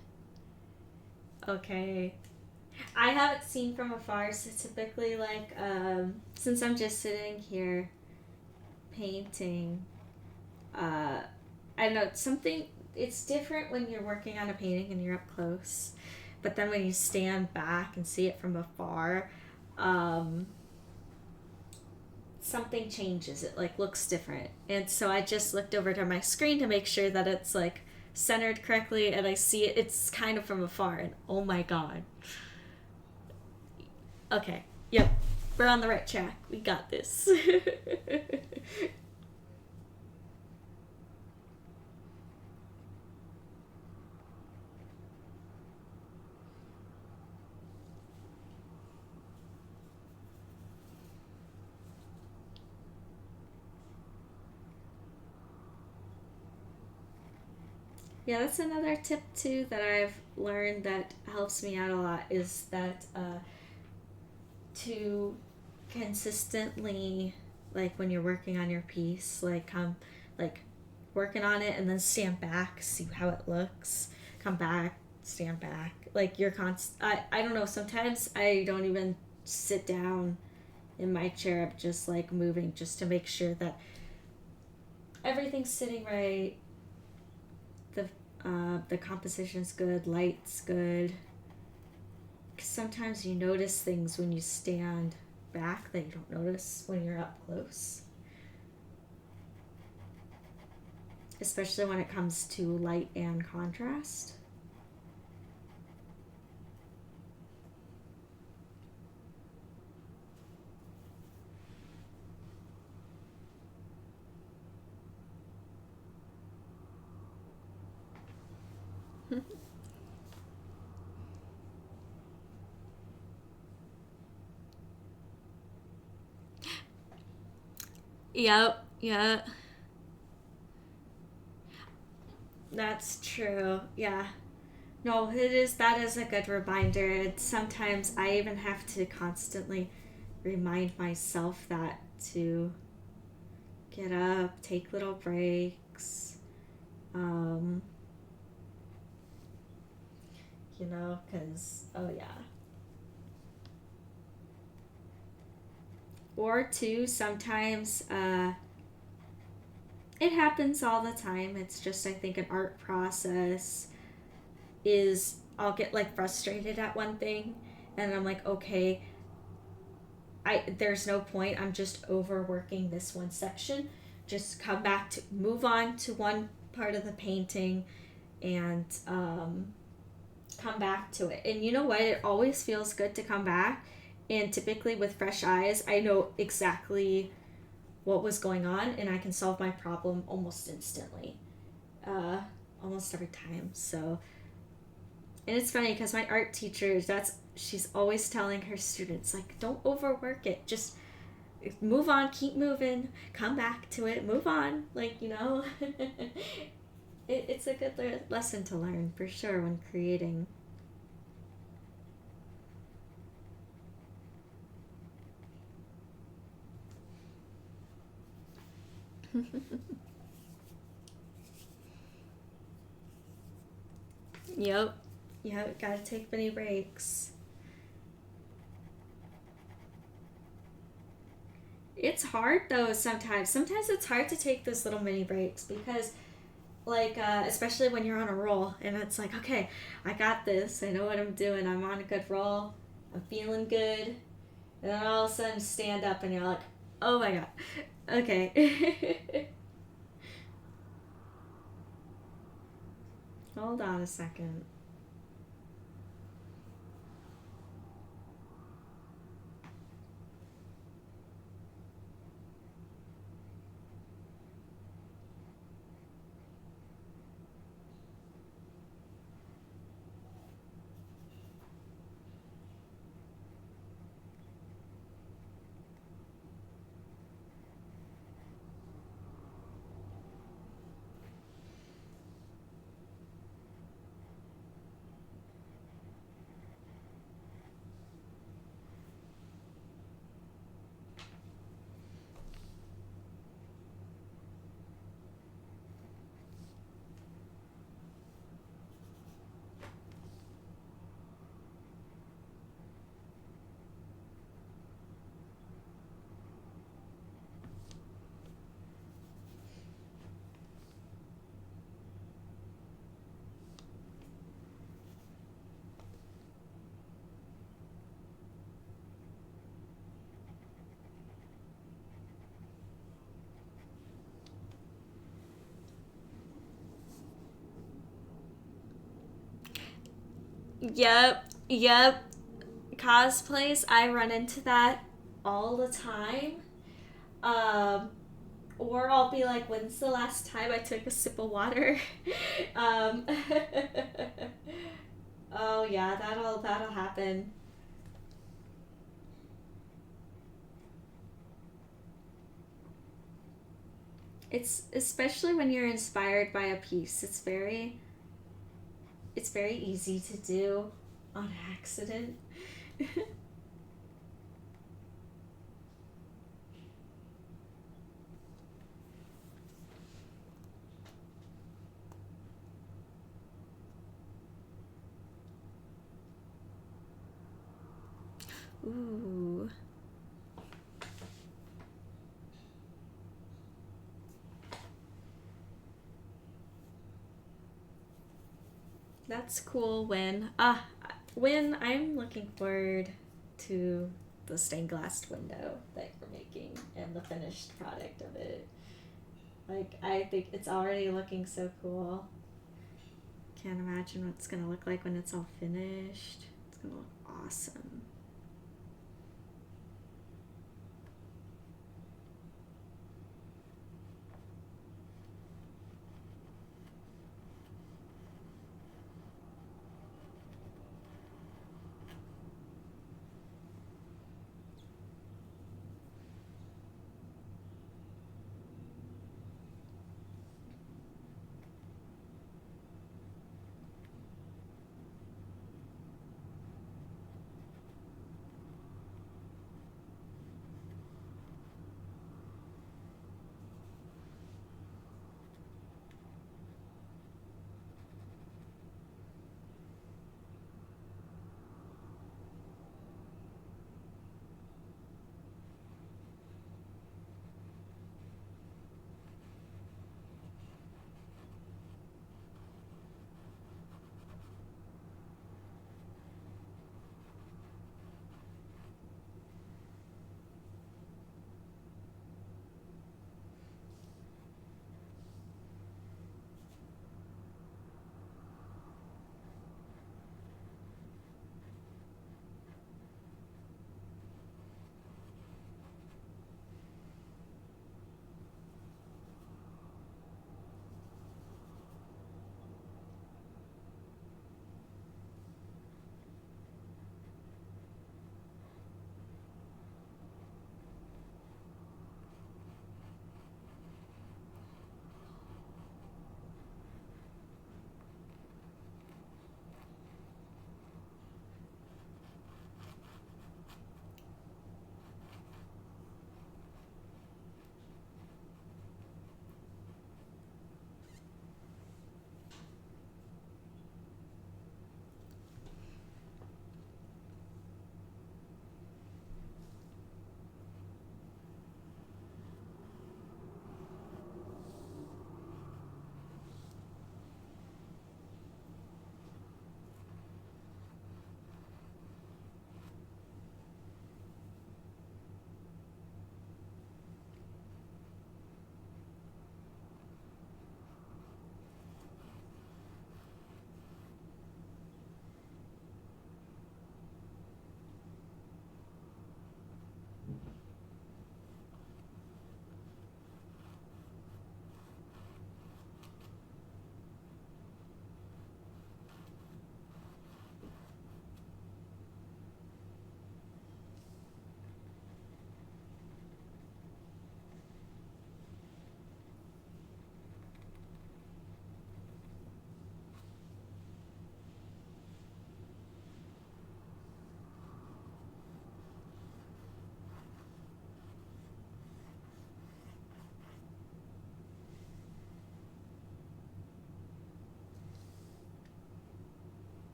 Okay. I haven't seen from afar, so typically, like, since I'm just sitting here painting, I don't know, something, it's different when you're working on a painting and you're up close, but then when you stand back and see it from afar, um, something changes. It, like, looks different. And so I just looked over to my screen to make sure that it's, like, centered correctly, and I see it, it's kind of from afar, and oh my god. Okay. Yep. We're on the right track. We got this. Yeah, that's another tip too that I've learned that helps me out a lot is that to consistently, like when you're working on your piece, like like working on it and then stand back, see how it looks, come back, stand back. Like you're I don't know, sometimes I don't even sit down in my chair. I'm just like moving just to make sure that everything's sitting right. The composition's good, light's good. 'Cause sometimes you notice things when you stand back that you don't notice when you're up close. Especially when it comes to light and contrast. Yep, yeah. That's true. Yeah. No, it is, that is a good reminder. And sometimes I even have to constantly remind myself that to get up, take little breaks. Um, cuz oh yeah. Or two, sometimes it happens all the time. It's just I think an art process is I'll get like frustrated at one thing and I'm like, okay, I there's no point. I'm just overworking this one section. Just come back to move on to one part of the painting and come back to it. And you know what? It always feels good to come back. And typically with fresh eyes, I know exactly what was going on and I can solve my problem almost instantly. Uh, Almost every time. So, and it's funny because my art teacher, she's always telling her students, like, don't overwork it. Just move on, keep moving, come back to it, move on. Like, it's a good lesson to learn for sure when creating. Yep. Yep, gotta take many breaks. It's hard though sometimes. Sometimes it's hard to take those little mini breaks because Like, especially when you're on a roll and it's like, okay, I got this. I know what I'm doing. I'm on a good roll. I'm feeling good. And then all of a sudden stand up and you're like, oh my god. Okay. Hold on a second. Yep, yep. Cosplays, I run into that all the time. Um, or I'll be like, when's the last time I took a sip of water? um, oh yeah, that'll happen. It's especially when you're inspired by a piece. It's very easy to do on accident. Ooh, that's cool. When I'm looking forward to the stained glass window that you're making and the finished product of it. Like, I think it's already looking so cool. Can't imagine what it's gonna look like when it's all finished. It's gonna look awesome.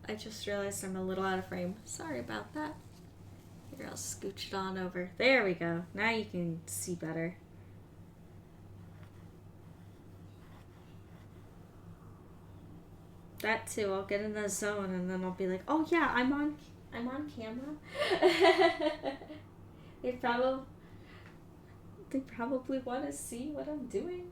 I just realized I'm a little out of frame. Sorry about that. Here, I'll scooch it on over. There we go. Now you can see better. That too. I'll get in the zone and then I'll be like, oh yeah, I'm on camera. they probably they probably want to see what I'm doing.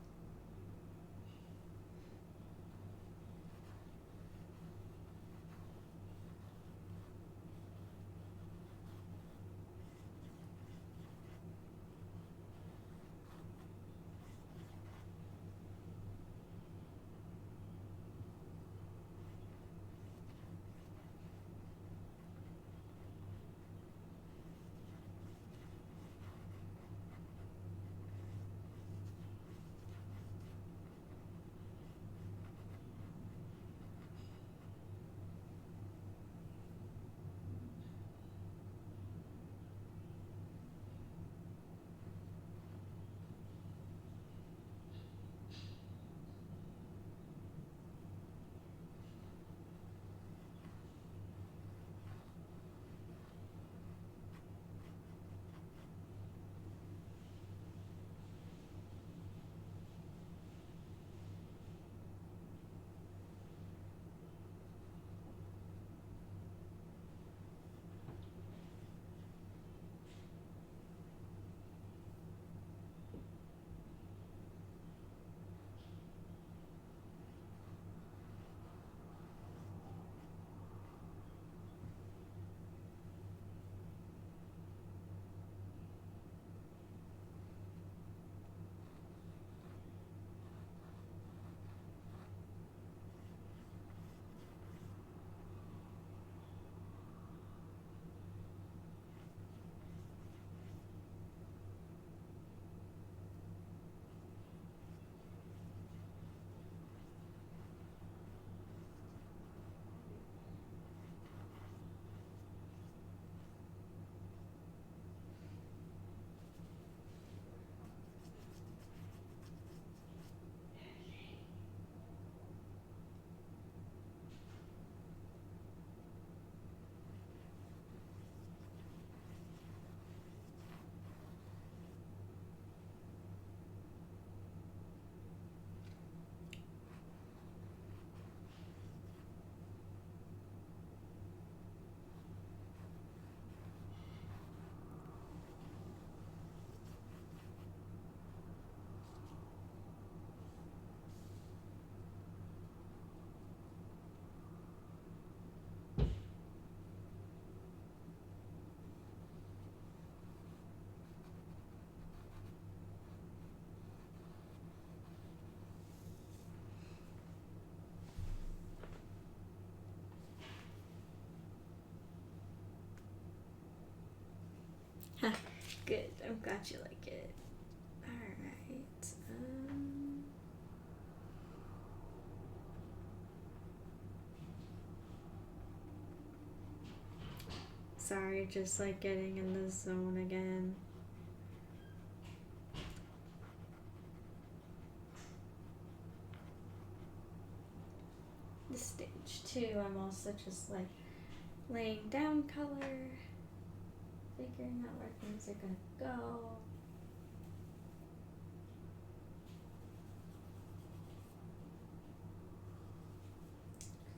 Good. I'm glad you like it. Alright. Sorry, just like getting in the zone again. The stage 2, I'm also just like laying down color, figuring out where things are gonna go.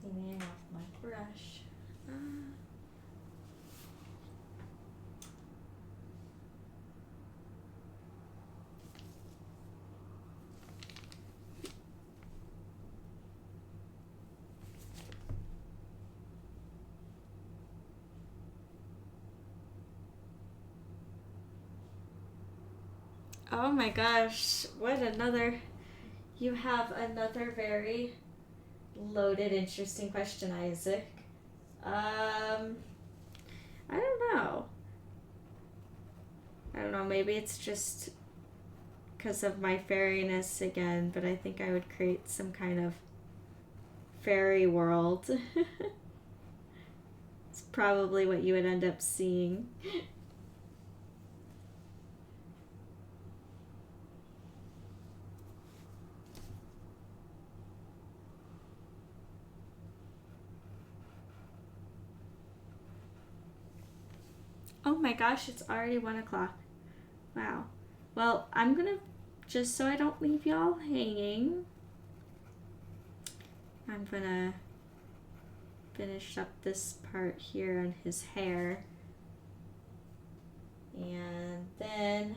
Cleaning off my brush. Oh my gosh, you have another very loaded, interesting question, Isaac. I don't know. Maybe it's just because of my fairiness again, but I think I would create some kind of fairy world. It's probably what you would end up seeing. my gosh, it's already 1 o'clock. Wow. Well, I'm gonna, just so I don't leave y'all hanging, I'm gonna finish up this part here on his hair. And then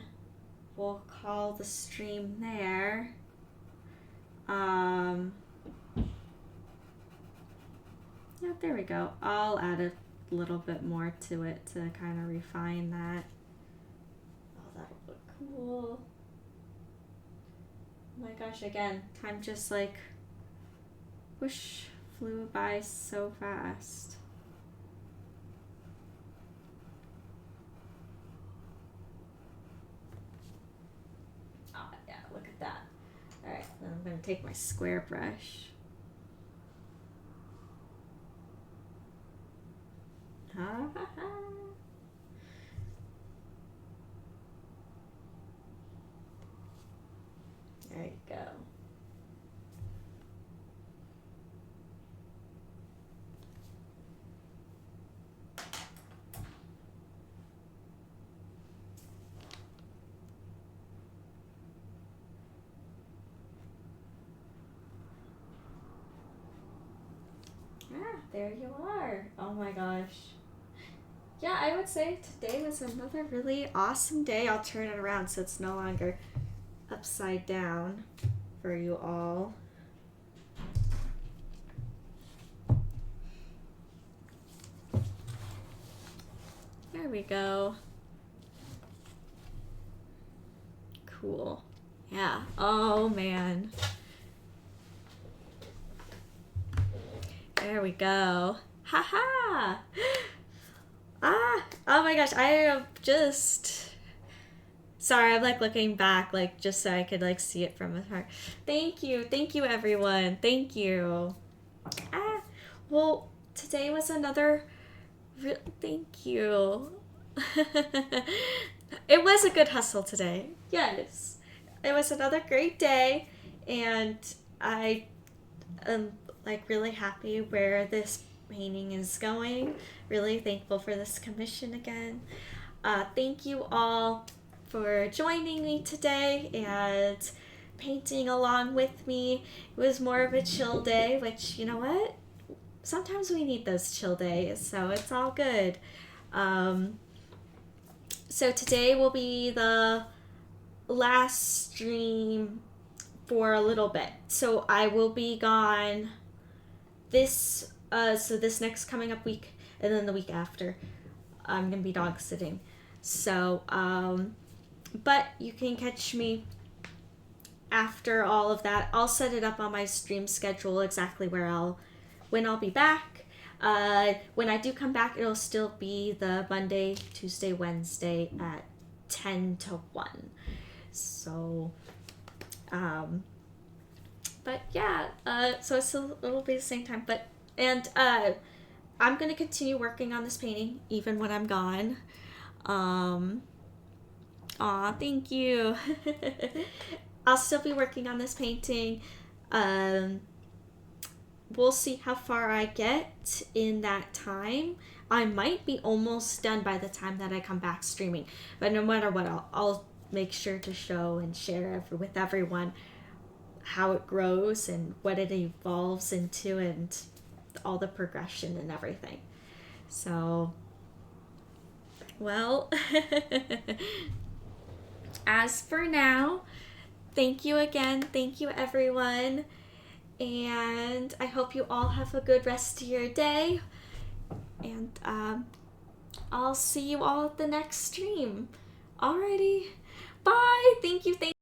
we'll call the stream there. Yeah, there we go. I'll add a little bit more to it to kind of refine that. Oh, that'll look cool. Oh my gosh, again, time just like whoosh, flew by so fast. Oh yeah, look at that. Alright, then I'm gonna take my square brush. Ha ha ha. There you go. Ah, there you are. Oh my gosh. Yeah, I would say today was another really awesome day. I'll turn it around so it's no longer upside down for you all. There we go. Cool. Yeah. Oh man. There we go. Haha. Ah. Oh my gosh. I am just. Sorry, I'm like looking back, like just so I could like see it from afar. Thank you everyone. Thank you. Ah. Well, today was another. Thank you. It was a good hustle today. Yes. It was another great day, and I am like really happy where this painting is going. Really thankful for this commission again. Thank you all for joining me today and painting along with me. It was more of a chill day, which, you know what? Sometimes we need those chill days, so it's all good. So today will be the last stream for a little bit. So I will be gone this next coming up week, and then the week after I'm gonna be dog sitting. So but you can catch me after all of that. I'll set it up on my stream schedule exactly when I'll be back. When I do come back, it'll still be the Monday, Tuesday, Wednesday at 10 to 1. So, but yeah, so it's a little bit the same time, and I'm going to continue working on this painting even when I'm gone. Aw, thank you. I'll still be working on this painting. We'll see how far I get in that time. I might be almost done by the time that I come back streaming. But no matter what, I'll make sure to show and share with everyone how it grows and what it evolves into and all the progression and everything. So, well, as for now, thank you again. Thank you, everyone. And I hope you all have a good rest of your day. And I'll see you all at the next stream. Alrighty. Bye. Thank you.